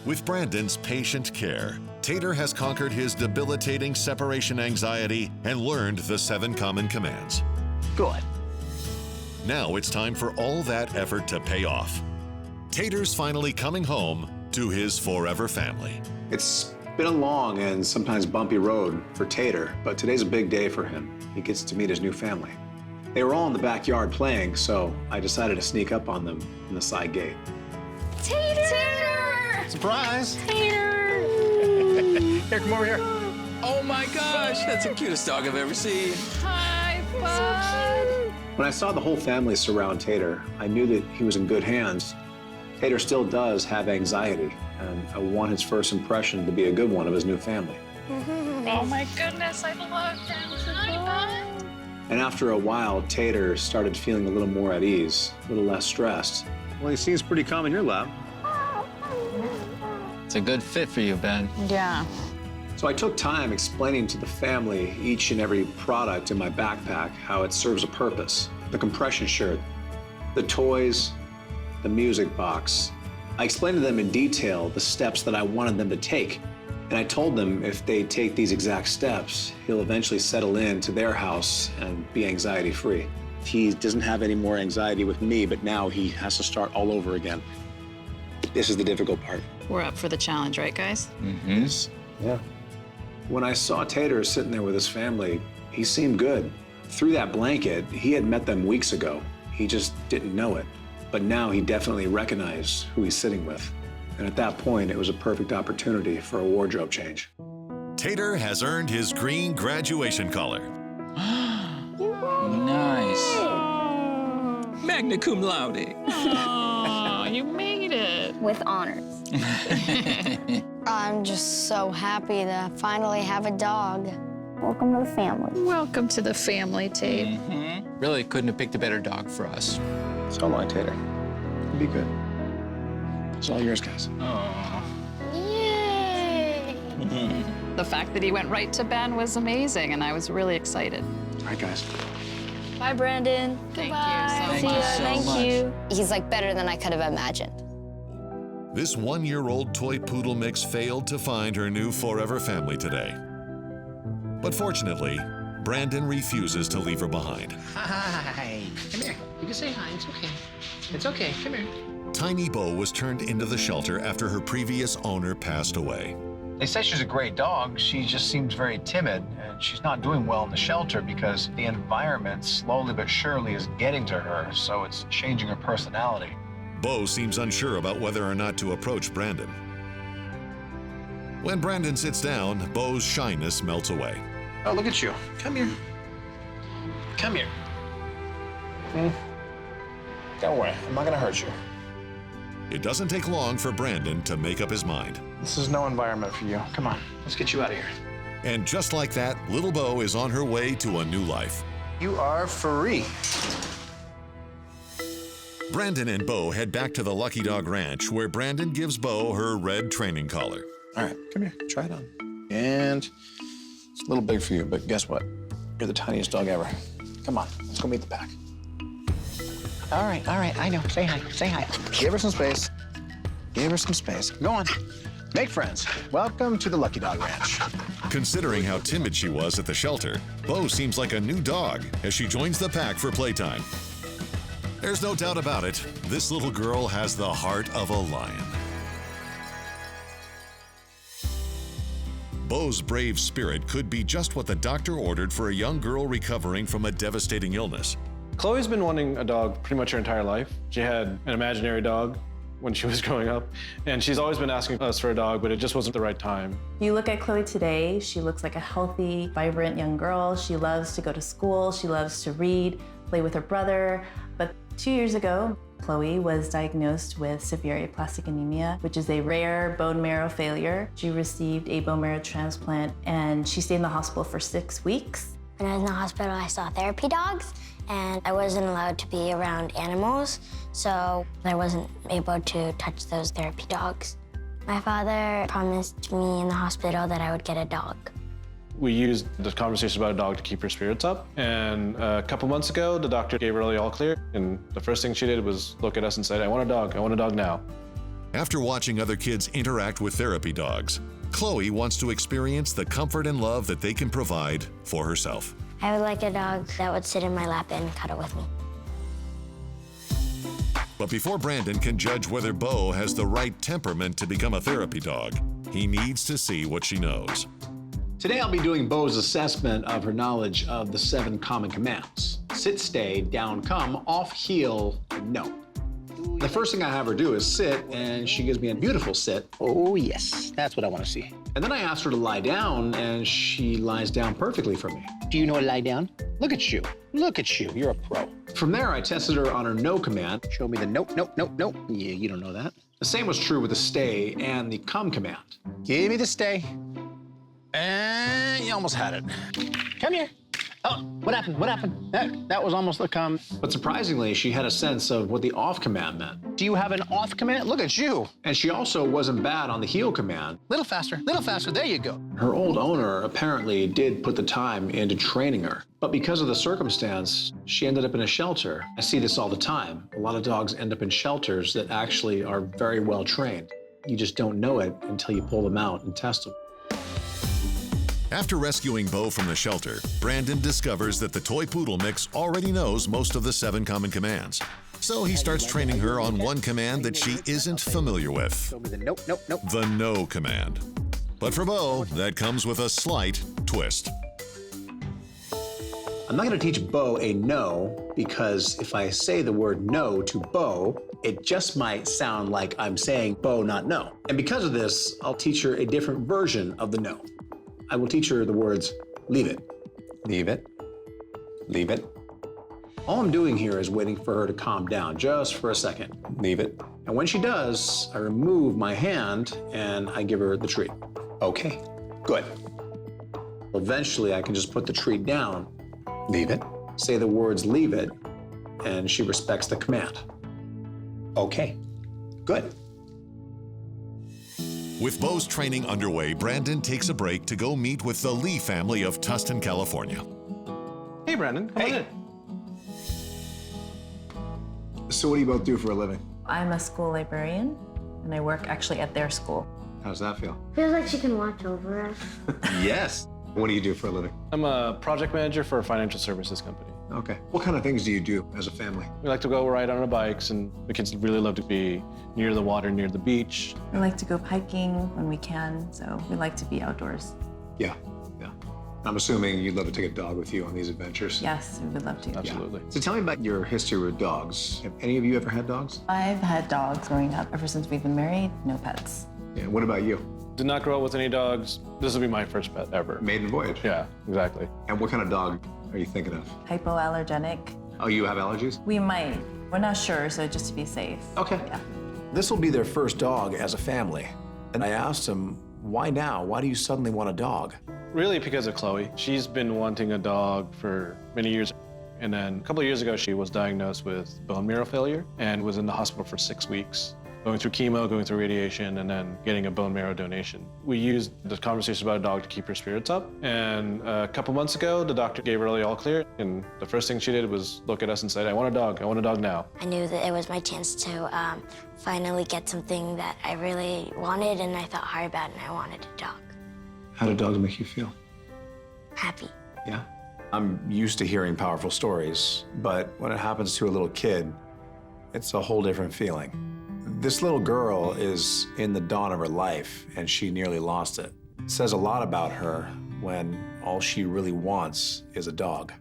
[SPEAKER 2] With Brandon's patient care, Tater has conquered his debilitating separation anxiety and learned the 7 common commands.
[SPEAKER 1] Good.
[SPEAKER 2] Now it's time for all that effort to pay off. Tater's finally coming home to his forever family.
[SPEAKER 1] It's been a long and sometimes bumpy road for Tater, but today's a big day for him. He gets to meet his new family. They were all in the backyard playing, so I decided to sneak up on them in the side gate.
[SPEAKER 14] Tater! Tater!
[SPEAKER 12] Surprise!
[SPEAKER 14] Tater!
[SPEAKER 12] Here, come over here.
[SPEAKER 16] Oh my gosh, that's the cutest dog I've ever seen.
[SPEAKER 14] Hi, bud!
[SPEAKER 1] When I saw the whole family surround Tater, I knew that he was in good hands. Tater still does have anxiety, and I want his first impression to be a good one of his new family.
[SPEAKER 14] Oh my goodness, I love him. Hi, bud.
[SPEAKER 1] And after a while, Tater started feeling a little more at ease, a little less stressed. Well, he seems pretty calm in your lap.
[SPEAKER 16] It's a good fit for you, Ben.
[SPEAKER 14] Yeah.
[SPEAKER 1] So I took time explaining to the family each and every product in my backpack, how it serves a purpose. The compression shirt, the toys, the music box. I explained to them in detail the steps that I wanted them to take. And I told them if they take these exact steps, he'll eventually settle into their house and be anxiety-free. He doesn't have any more anxiety with me, but now he has to start all over again. This is the difficult part.
[SPEAKER 14] We're up for the challenge, right, guys?
[SPEAKER 16] Mm-hmm.
[SPEAKER 1] Yeah. When I saw Tater sitting there with his family, he seemed good. Through that blanket, he had met them weeks ago. He just didn't know it. But now he definitely recognized who he's sitting with. And at that point, it was a perfect opportunity for a wardrobe change.
[SPEAKER 2] Tater has earned his green graduation collar.
[SPEAKER 16] Nice. Magna cum laude.
[SPEAKER 14] Oh, you made it.
[SPEAKER 17] With honors. I'm just so happy to finally have a dog. Welcome to the family.
[SPEAKER 14] Welcome to the family, Tate.
[SPEAKER 16] Mm-hmm. Really couldn't have picked a better dog for us.
[SPEAKER 1] So long, Tater. Be good. It's all yours, guys.
[SPEAKER 16] Aww.
[SPEAKER 17] Yay!
[SPEAKER 14] The fact that he went right to Ben was amazing, and I was really excited.
[SPEAKER 1] All right, guys.
[SPEAKER 17] Bye, Brandon.
[SPEAKER 14] Thank
[SPEAKER 17] Goodbye.
[SPEAKER 14] you so
[SPEAKER 17] See
[SPEAKER 14] much.
[SPEAKER 17] ya.
[SPEAKER 16] So
[SPEAKER 17] Thank
[SPEAKER 16] much.
[SPEAKER 17] you. He's like better than I could have imagined.
[SPEAKER 2] This 1-year-old Toy-Poodle-Mix failed to find her new forever family today. But fortunately, Brandon refuses to leave her behind.
[SPEAKER 12] Hi. Come here. You can say hi. It's okay. It's okay. Come here.
[SPEAKER 2] Tiny Bo was turned into the shelter after her previous owner passed away.
[SPEAKER 4] They say she's a great dog. She just seems very timid, and she's not doing well in the shelter because the environment slowly but surely is getting to her, so it's changing her personality.
[SPEAKER 2] Bo seems unsure about whether or not to approach Brandon. When Brandon sits down, Bo's shyness melts away.
[SPEAKER 12] Oh, look at you. Come here. Come here.
[SPEAKER 1] Don't worry, I'm not gonna hurt you.
[SPEAKER 2] It doesn't take long for Brandon to make up his mind.
[SPEAKER 12] This is no environment for you. Come on, let's get you out of here.
[SPEAKER 2] And just like that, little Bo is on her way to a new life.
[SPEAKER 12] You are free.
[SPEAKER 2] Brandon and Bo head back to the Lucky Dog Ranch, where Brandon gives Bo her red training collar.
[SPEAKER 1] All right, come here, try it on. And it's a little big for you, but guess what? You're the tiniest dog ever. Come on, let's go meet the pack.
[SPEAKER 12] All right, I know. Say hi, say hi. Give her some space. Give her some space. Go on. Make friends. Welcome to the Lucky Dog Ranch.
[SPEAKER 2] Considering how timid she was at the shelter, Bo seems like a new dog as she joins the pack for playtime. There's no doubt about it, this little girl has the heart of a lion. Bo's brave spirit could be just what the doctor ordered for a young girl recovering from a devastating illness.
[SPEAKER 6] Chloe's been wanting a dog pretty much her entire life. She had an imaginary dog when she was growing up, and she's always been asking us for a dog, but it just wasn't the right time.
[SPEAKER 19] You look at Chloe today, she looks like a healthy, vibrant young girl. She loves to go to school, she loves to read, play with her brother. But 2 years ago, Chloe was diagnosed with severe aplastic anemia, which is a rare bone marrow failure. She received a bone marrow transplant, and she stayed in the hospital for 6 weeks.
[SPEAKER 20] When I was in the hospital, I saw therapy dogs, and I wasn't allowed to be around animals, so I wasn't able to touch those therapy dogs. My father promised me in the hospital that I would get a dog.
[SPEAKER 6] We used the conversation about a dog to keep her spirits up, and a couple months ago, the doctor gave her the all clear, and the first thing she did was look at us and say, I want a dog now.
[SPEAKER 2] After watching other kids interact with therapy dogs, Chloe wants to experience the comfort and love that they can provide for herself.
[SPEAKER 20] I would like a dog that would sit in my lap and cuddle with me.
[SPEAKER 2] But before Brandon can judge whether Bo has the right temperament to become a therapy dog, he needs to see what she knows.
[SPEAKER 1] Today I'll be doing Bo's assessment of her knowledge of the 7 common commands. Sit, stay, down, come, off, heel, no. The first thing I have her do is sit, and she gives me a beautiful sit.
[SPEAKER 12] Oh, yes. That's what I want to see.
[SPEAKER 1] And then I asked her to lie down, and she lies down perfectly for me.
[SPEAKER 12] Do you know how to lie down? Look at you. Look at you. You're a pro.
[SPEAKER 1] From there, I tested her on her no command.
[SPEAKER 12] Show me the no, no, no, no. Yeah, you don't know that.
[SPEAKER 1] The same was true with the stay and the come command.
[SPEAKER 12] Give me the stay. And you almost had it. Come here. Oh, what happened? What happened? That was almost the come.
[SPEAKER 1] But surprisingly, she had a sense of what the off command meant.
[SPEAKER 12] Do you have an off command? Look at you.
[SPEAKER 1] And she also wasn't bad on the heel command.
[SPEAKER 12] Little faster, there you go.
[SPEAKER 1] Her old owner apparently did put the time into training her. But because of the circumstance, she ended up in a shelter. I see this all the time. A lot of dogs end up in shelters that actually are very well trained. You just don't know it until you pull them out and test them.
[SPEAKER 2] After rescuing Bo from the shelter, Brandon discovers that the Toy-Poodle-Mix already knows most of the 7 common commands. So he starts training her on one command that she isn't familiar with.
[SPEAKER 12] Show me the no, no, no.
[SPEAKER 2] The no command. But for Bo, that comes with a slight twist.
[SPEAKER 1] I'm not going to teach Bo a no, because if I say the word no to Bo, it just might sound like I'm saying Bo, not no. And because of this, I'll teach her a different version of the no. I will teach her the words, leave it.
[SPEAKER 12] Leave it. Leave it.
[SPEAKER 1] All I'm doing here is waiting for her to calm down just for a second.
[SPEAKER 12] Leave it.
[SPEAKER 1] And when she does, I remove my hand and I give her the treat.
[SPEAKER 12] Okay, good.
[SPEAKER 1] Eventually, I can just put the treat down.
[SPEAKER 12] Leave it.
[SPEAKER 1] Say the words, leave it, and she respects the command.
[SPEAKER 12] Okay, good.
[SPEAKER 2] With Bo's training underway, Brandon takes a break to go meet with the Lee family of Tustin, California.
[SPEAKER 6] Hey, Brandon, come on in.
[SPEAKER 1] So what do you both do for a living?
[SPEAKER 19] I'm a school librarian, and I work actually at their school.
[SPEAKER 1] How does that feel?
[SPEAKER 20] Feels like she can watch over us.
[SPEAKER 1] Yes. What do you do for a living?
[SPEAKER 6] I'm a project manager for a financial services company.
[SPEAKER 1] Okay. What kind of things do you do as a family?
[SPEAKER 6] We like to go ride on our bikes, and the kids really love to be near the water, near the beach.
[SPEAKER 19] We like to go hiking when we can, so we like to be outdoors.
[SPEAKER 1] Yeah. I'm assuming you'd love to take a dog with you on these adventures.
[SPEAKER 19] Yes, we would love to.
[SPEAKER 6] Absolutely.
[SPEAKER 1] So tell me about your history with dogs. Have any of you ever had dogs?
[SPEAKER 19] I've had dogs growing up. Ever since we've been married, no pets.
[SPEAKER 1] Yeah. What about you?
[SPEAKER 6] Did not grow up with any dogs. This will be my first pet ever.
[SPEAKER 1] Maiden voyage?
[SPEAKER 6] Yeah, exactly.
[SPEAKER 1] And what kind of dog are you thinking of?
[SPEAKER 19] Hypoallergenic.
[SPEAKER 1] Oh, you have allergies?
[SPEAKER 19] We might. We're not sure, so just to be safe.
[SPEAKER 1] Okay.
[SPEAKER 19] Yeah.
[SPEAKER 1] This will be their first dog as a family. And I asked them, why now? Why do you suddenly want a dog?
[SPEAKER 6] Really because of Chloe. She's been wanting a dog for many years. And then a couple of years ago, she was diagnosed with bone marrow failure and was in the hospital for 6 weeks going through chemo, going through radiation, and then getting a bone marrow donation. We used the conversation about a dog to keep her spirits up. And a couple months ago, the doctor gave her the all clear. And the first thing she did was look at us and say, I want a dog now.
[SPEAKER 20] I knew that it was my chance to finally get something that I really wanted, and I thought hard about it, and I wanted a dog.
[SPEAKER 1] How do dogs make you feel?
[SPEAKER 20] Happy.
[SPEAKER 1] Yeah. I'm used to hearing powerful stories, but when it happens to a little kid, it's a whole different feeling. This little girl is in the dawn of her life, and she nearly lost it. It says a lot about her when all she really wants is a dog.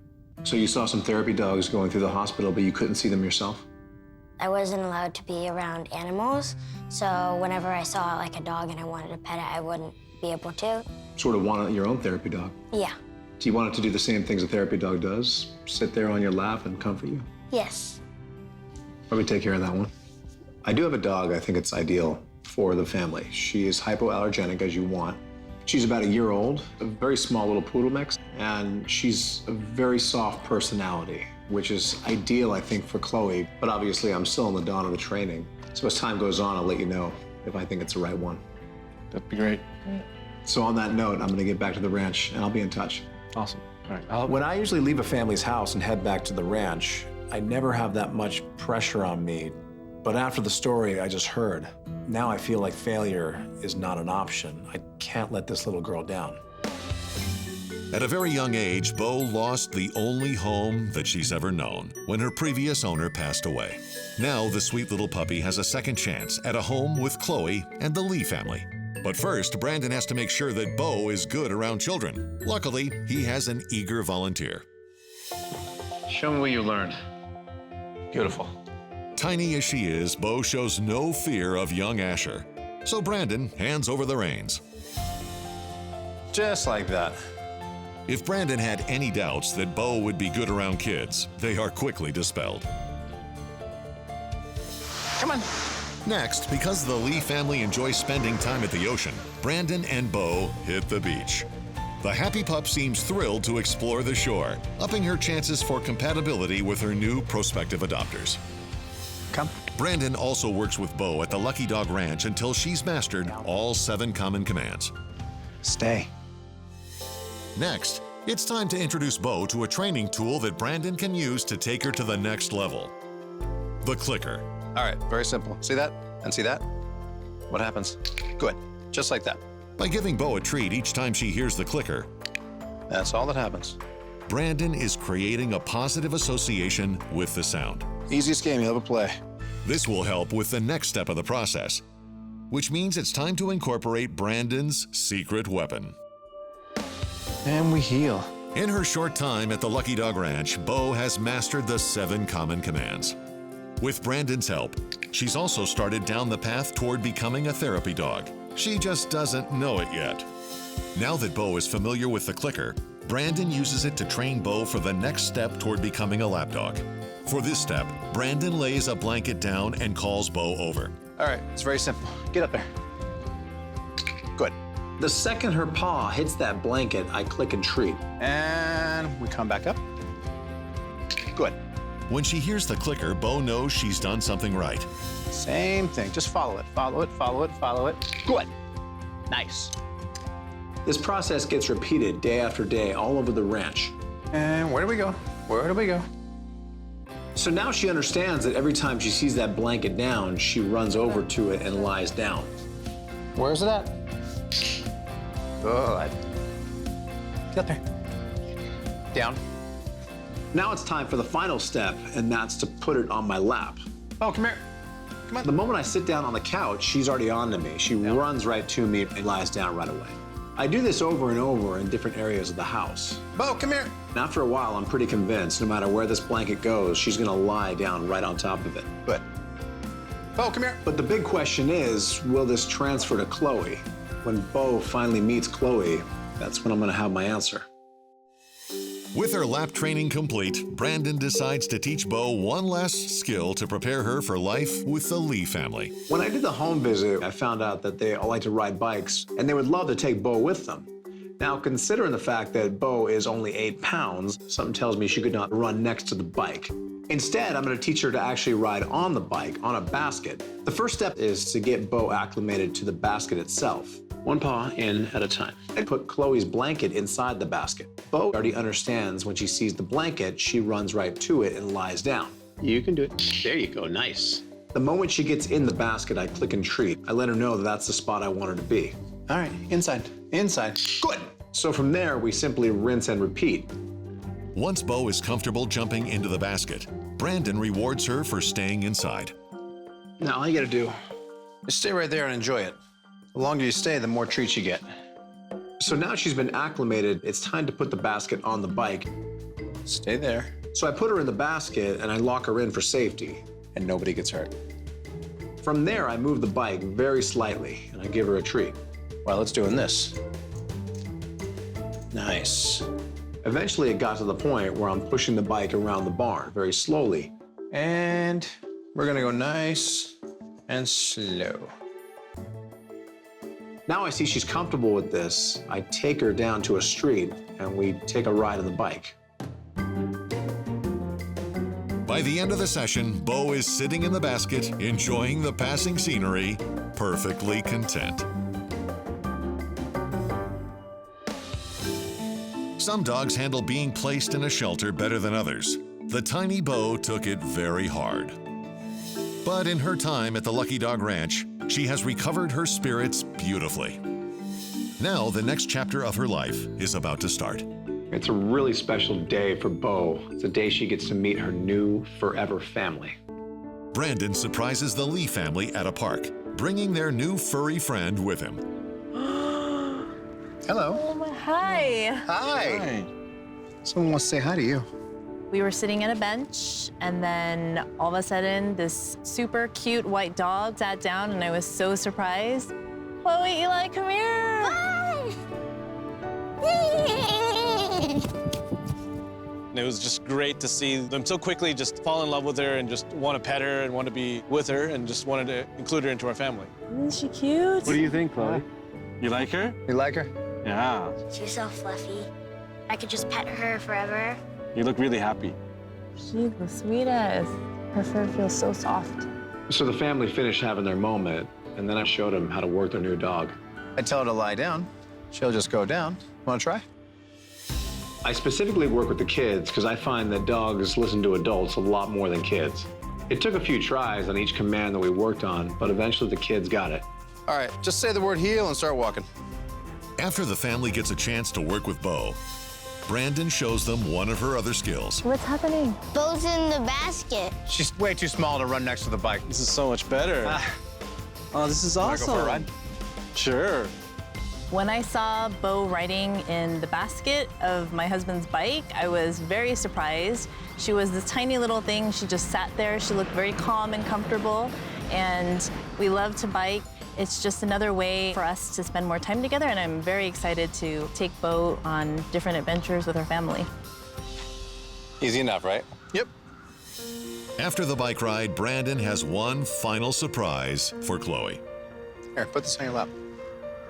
[SPEAKER 1] So you saw some therapy dogs going through the hospital, but you couldn't see them yourself?
[SPEAKER 20] I wasn't allowed to be around animals, so whenever I saw like a dog and I wanted to pet it, I wouldn't be able to.
[SPEAKER 1] Sort of wanted your own therapy dog.
[SPEAKER 20] Yeah.
[SPEAKER 1] Do you want it to do the same things a therapy dog does? Sit there on your lap and comfort you?
[SPEAKER 20] Yes.
[SPEAKER 1] Let me take care of that one. I do have a dog. I think it's ideal for the family. She is hypoallergenic, as you want. She's about a year old, a very small little poodle mix, and she's a very soft personality, which is ideal, I think, for Chloe. But obviously, I'm still in the dawn of the training. So as time goes on, I'll let you know if I think it's the right one.
[SPEAKER 6] That'd be great.
[SPEAKER 1] So on that note, I'm gonna get back to the ranch, and I'll be in touch.
[SPEAKER 6] Awesome. All right.
[SPEAKER 1] When I usually leave a family's house and head back to the ranch, I never have that much pressure on me. But after the story I just heard, now I feel like failure is not an option. I can't let this little girl down.
[SPEAKER 2] At a very young age, Bo lost the only home that she's ever known when her previous owner passed away. Now, the sweet little puppy has a second chance at a home with Chloe and the Lee family. But first, Brandon has to make sure that Bo is good around children. Luckily, he has an eager volunteer.
[SPEAKER 12] Show me what you learned. Beautiful.
[SPEAKER 2] Tiny as she is, Bo shows no fear of young Asher. So Brandon hands over the reins.
[SPEAKER 1] Just like that.
[SPEAKER 2] If Brandon had any doubts that Bo would be good around kids, they are quickly dispelled.
[SPEAKER 12] Come on.
[SPEAKER 2] Next, because the Lee family enjoys spending time at the ocean, Brandon and Bo hit the beach. The happy pup seems thrilled to explore the shore, upping her chances for compatibility with her new prospective adopters.
[SPEAKER 12] Come.
[SPEAKER 2] Brandon also works with Bo at the Lucky Dog Ranch until she's mastered all 7 common commands.
[SPEAKER 12] Stay.
[SPEAKER 2] Next, it's time to introduce Bo to a training tool that Brandon can use to take her to the next level. The clicker.
[SPEAKER 4] All right, very simple. See that? And see that? What happens? Good, just like that.
[SPEAKER 2] By giving Bo a treat each time she hears the clicker,
[SPEAKER 4] that's all that happens.
[SPEAKER 2] Brandon is creating a positive association with the sound.
[SPEAKER 4] Easiest game you'll ever play.
[SPEAKER 2] This will help with the next step of the process, which means it's time to incorporate Brandon's secret weapon.
[SPEAKER 12] And we heal.
[SPEAKER 2] In her short time at the Lucky Dog Ranch, Bo has mastered the 7 common commands. With Brandon's help, she's also started down the path toward becoming a therapy dog. She just doesn't know it yet. Now that Bo is familiar with the clicker, Brandon uses it to train Bo for the next step toward becoming a lapdog. For this step, Brandon lays a blanket down and calls Bo over.
[SPEAKER 4] All right, it's very simple. Get up there. Good.
[SPEAKER 1] The second her paw hits that blanket, I click and treat.
[SPEAKER 4] And we come back up. Good.
[SPEAKER 2] When she hears the clicker, Bo knows she's done something right.
[SPEAKER 4] Same thing, just follow it, follow it, follow it, follow it. Good. Nice.
[SPEAKER 1] This process gets repeated day after day all over the ranch.
[SPEAKER 4] And where do we go? Where do we go?
[SPEAKER 1] So now she understands that every time she sees that blanket down, she runs over to it and lies down.
[SPEAKER 4] Where's it at? Good. Get up there. Down.
[SPEAKER 1] Now it's time for the final step, and that's to put it on my lap.
[SPEAKER 4] Oh, come here. Come on.
[SPEAKER 1] The moment I sit down on the couch, she's already on to me. She runs right to me and lies down right away. I do this over and over in different areas of the house.
[SPEAKER 4] Bo, come here.
[SPEAKER 1] And after a while, I'm pretty convinced no matter where this blanket goes, she's gonna lie down right on top of it.
[SPEAKER 4] Good. Bo, come here.
[SPEAKER 1] But the big question is, will this transfer to Chloe? When Bo finally meets Chloe, that's when I'm gonna have my answer.
[SPEAKER 2] With her lap training complete, Brandon decides to teach Bo one last skill to prepare her for life with the Lee family.
[SPEAKER 1] When I did the home visit, I found out that they all like to ride bikes, and they would love to take Bo with them. Now, considering the fact that Bo is only 8 pounds, something tells me she could not run next to the bike. Instead, I'm gonna teach her to actually ride on the bike, on a basket. The first step is to get Bo acclimated to the basket itself. One paw in at a time. I put Chloe's blanket inside the basket. Bo already understands when she sees the blanket, she runs right to it and lies down.
[SPEAKER 12] You can do it. There you go, nice.
[SPEAKER 1] The moment she gets in the basket, I click and treat. I let her know that that's the spot I want her to be.
[SPEAKER 12] All right, inside, inside.
[SPEAKER 1] Good. So from there, we simply rinse and repeat.
[SPEAKER 2] Once Bo is comfortable jumping into the basket, Brandon rewards her for staying inside.
[SPEAKER 12] Now all you gotta do is stay right there and enjoy it. The longer you stay, the more treats you get.
[SPEAKER 1] So now she's been acclimated, it's time to put the basket on the bike.
[SPEAKER 12] Stay there.
[SPEAKER 1] So I put her in the basket and I lock her in for safety.
[SPEAKER 12] And nobody gets hurt.
[SPEAKER 1] From there, I move the bike very slightly and I give her a treat.
[SPEAKER 12] While it's doing this. Nice.
[SPEAKER 1] Eventually, it got to the point where I'm pushing the bike around the barn very slowly.
[SPEAKER 12] And we're gonna go nice and slow.
[SPEAKER 1] Now I see she's comfortable with this. I take her down to a street and we take a ride on the bike.
[SPEAKER 2] By the end of the session, Bo is sitting in the basket, enjoying the passing scenery, perfectly content. Some dogs handle being placed in a shelter better than others. The tiny Bo took it very hard. But in her time at the Lucky Dog Ranch, she has recovered her spirits beautifully. Now, the next chapter of her life is about to start.
[SPEAKER 1] It's a really special day for Bo. It's a day she gets to meet her new forever family.
[SPEAKER 2] Brandon surprises the Lee family at a park, bringing their new furry friend with him.
[SPEAKER 12] Hello.
[SPEAKER 21] Hi.
[SPEAKER 12] Hi. Someone wants to say hi to you.
[SPEAKER 21] We were sitting at a bench, and then all of a sudden, this super cute white dog sat down, and I was so surprised. Chloe, Eli, come here.
[SPEAKER 20] Hi.
[SPEAKER 6] And it was just great to see them so quickly just fall in love with her and just want to pet her and want to be with her and just wanted to include her into our family.
[SPEAKER 21] Isn't she cute?
[SPEAKER 6] What do you think, Chloe? You like her?
[SPEAKER 12] You like her?
[SPEAKER 6] Yeah.
[SPEAKER 20] She's so fluffy. I could just pet her forever.
[SPEAKER 6] You look really happy.
[SPEAKER 21] She's the sweetest. Her fur feels so soft.
[SPEAKER 1] So the family finished having their moment, and then I showed them how to work their new dog.
[SPEAKER 12] I tell her to lie down. She'll just go down. Want to try?
[SPEAKER 1] I specifically work with the kids because I find that dogs listen to adults a lot more than kids. It took a few tries on each command that we worked on, but eventually the kids got it.
[SPEAKER 12] All right, just say the word heel and start walking.
[SPEAKER 2] After the family gets a chance to work with Bo, Brandon shows them one of her other skills.
[SPEAKER 21] What's happening?
[SPEAKER 20] Bo's in the basket.
[SPEAKER 12] She's way too small to run next to the bike.
[SPEAKER 6] This is so much better. Oh, this is awesome.
[SPEAKER 12] Wanna go for a ride?
[SPEAKER 6] Sure.
[SPEAKER 21] When I saw Bo riding in the basket of my husband's bike, I was very surprised. She was this tiny little thing. She just sat there. She looked very calm and comfortable. And we love to bike. It's just another way for us to spend more time together, and I'm very excited to take Bo on different adventures with her family.
[SPEAKER 12] Easy enough, right? Yep.
[SPEAKER 2] After the bike ride, Brandon has one final surprise for Chloe.
[SPEAKER 12] Here, put this on your lap.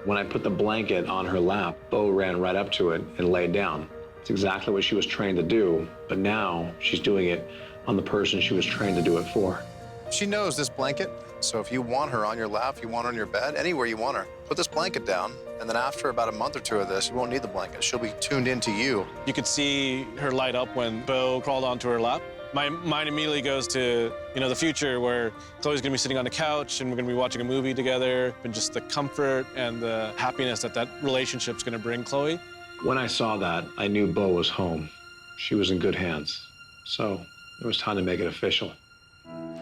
[SPEAKER 1] When I put the blanket on her lap, Bo ran right up to it and laid down. It's exactly what she was trained to do, but now she's doing it on the person she was trained to do it for.
[SPEAKER 12] She knows this blanket, so if you want her on your lap, you want her on your bed, anywhere you want her, put this blanket down, and then after about a month or two of this, you won't need the blanket. She'll be tuned into you.
[SPEAKER 6] You could see her light up when Bo crawled onto her lap. My mind immediately goes to, the future where Chloe's gonna be sitting on the couch and we're gonna be watching a movie together, and just the comfort and the happiness that relationship's gonna bring Chloe.
[SPEAKER 1] When I saw that, I knew Bo was home. She was in good hands. So it was time to make it official.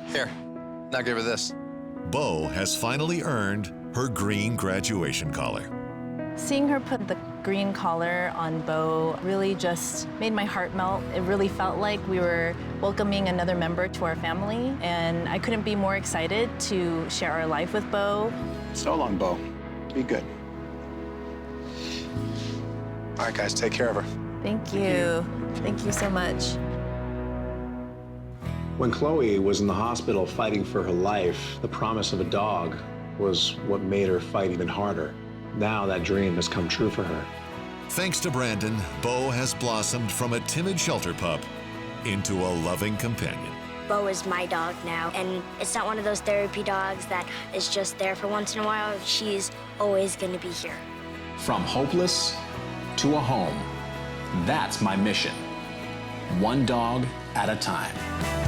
[SPEAKER 12] Here, now give her this.
[SPEAKER 2] Bo has finally earned her green graduation collar.
[SPEAKER 21] Seeing her put the green collar on Bo really just made my heart melt. It really felt like we were welcoming another member to our family, and I couldn't be more excited to share our life with Bo.
[SPEAKER 12] So long, Bo. Be good. All right, guys, take care of her.
[SPEAKER 21] Thank you. Thank you so much.
[SPEAKER 1] When Chloe was in the hospital fighting for her life, the promise of a dog was what made her fight even harder. Now that dream has come true for her.
[SPEAKER 2] Thanks to Brandon, Bo has blossomed from a timid shelter pup into a loving companion.
[SPEAKER 20] Bo is my dog now, and it's not one of those therapy dogs that is just there for once in a while. She's always gonna be here.
[SPEAKER 1] From hopeless to a home, that's my mission. One dog at a time.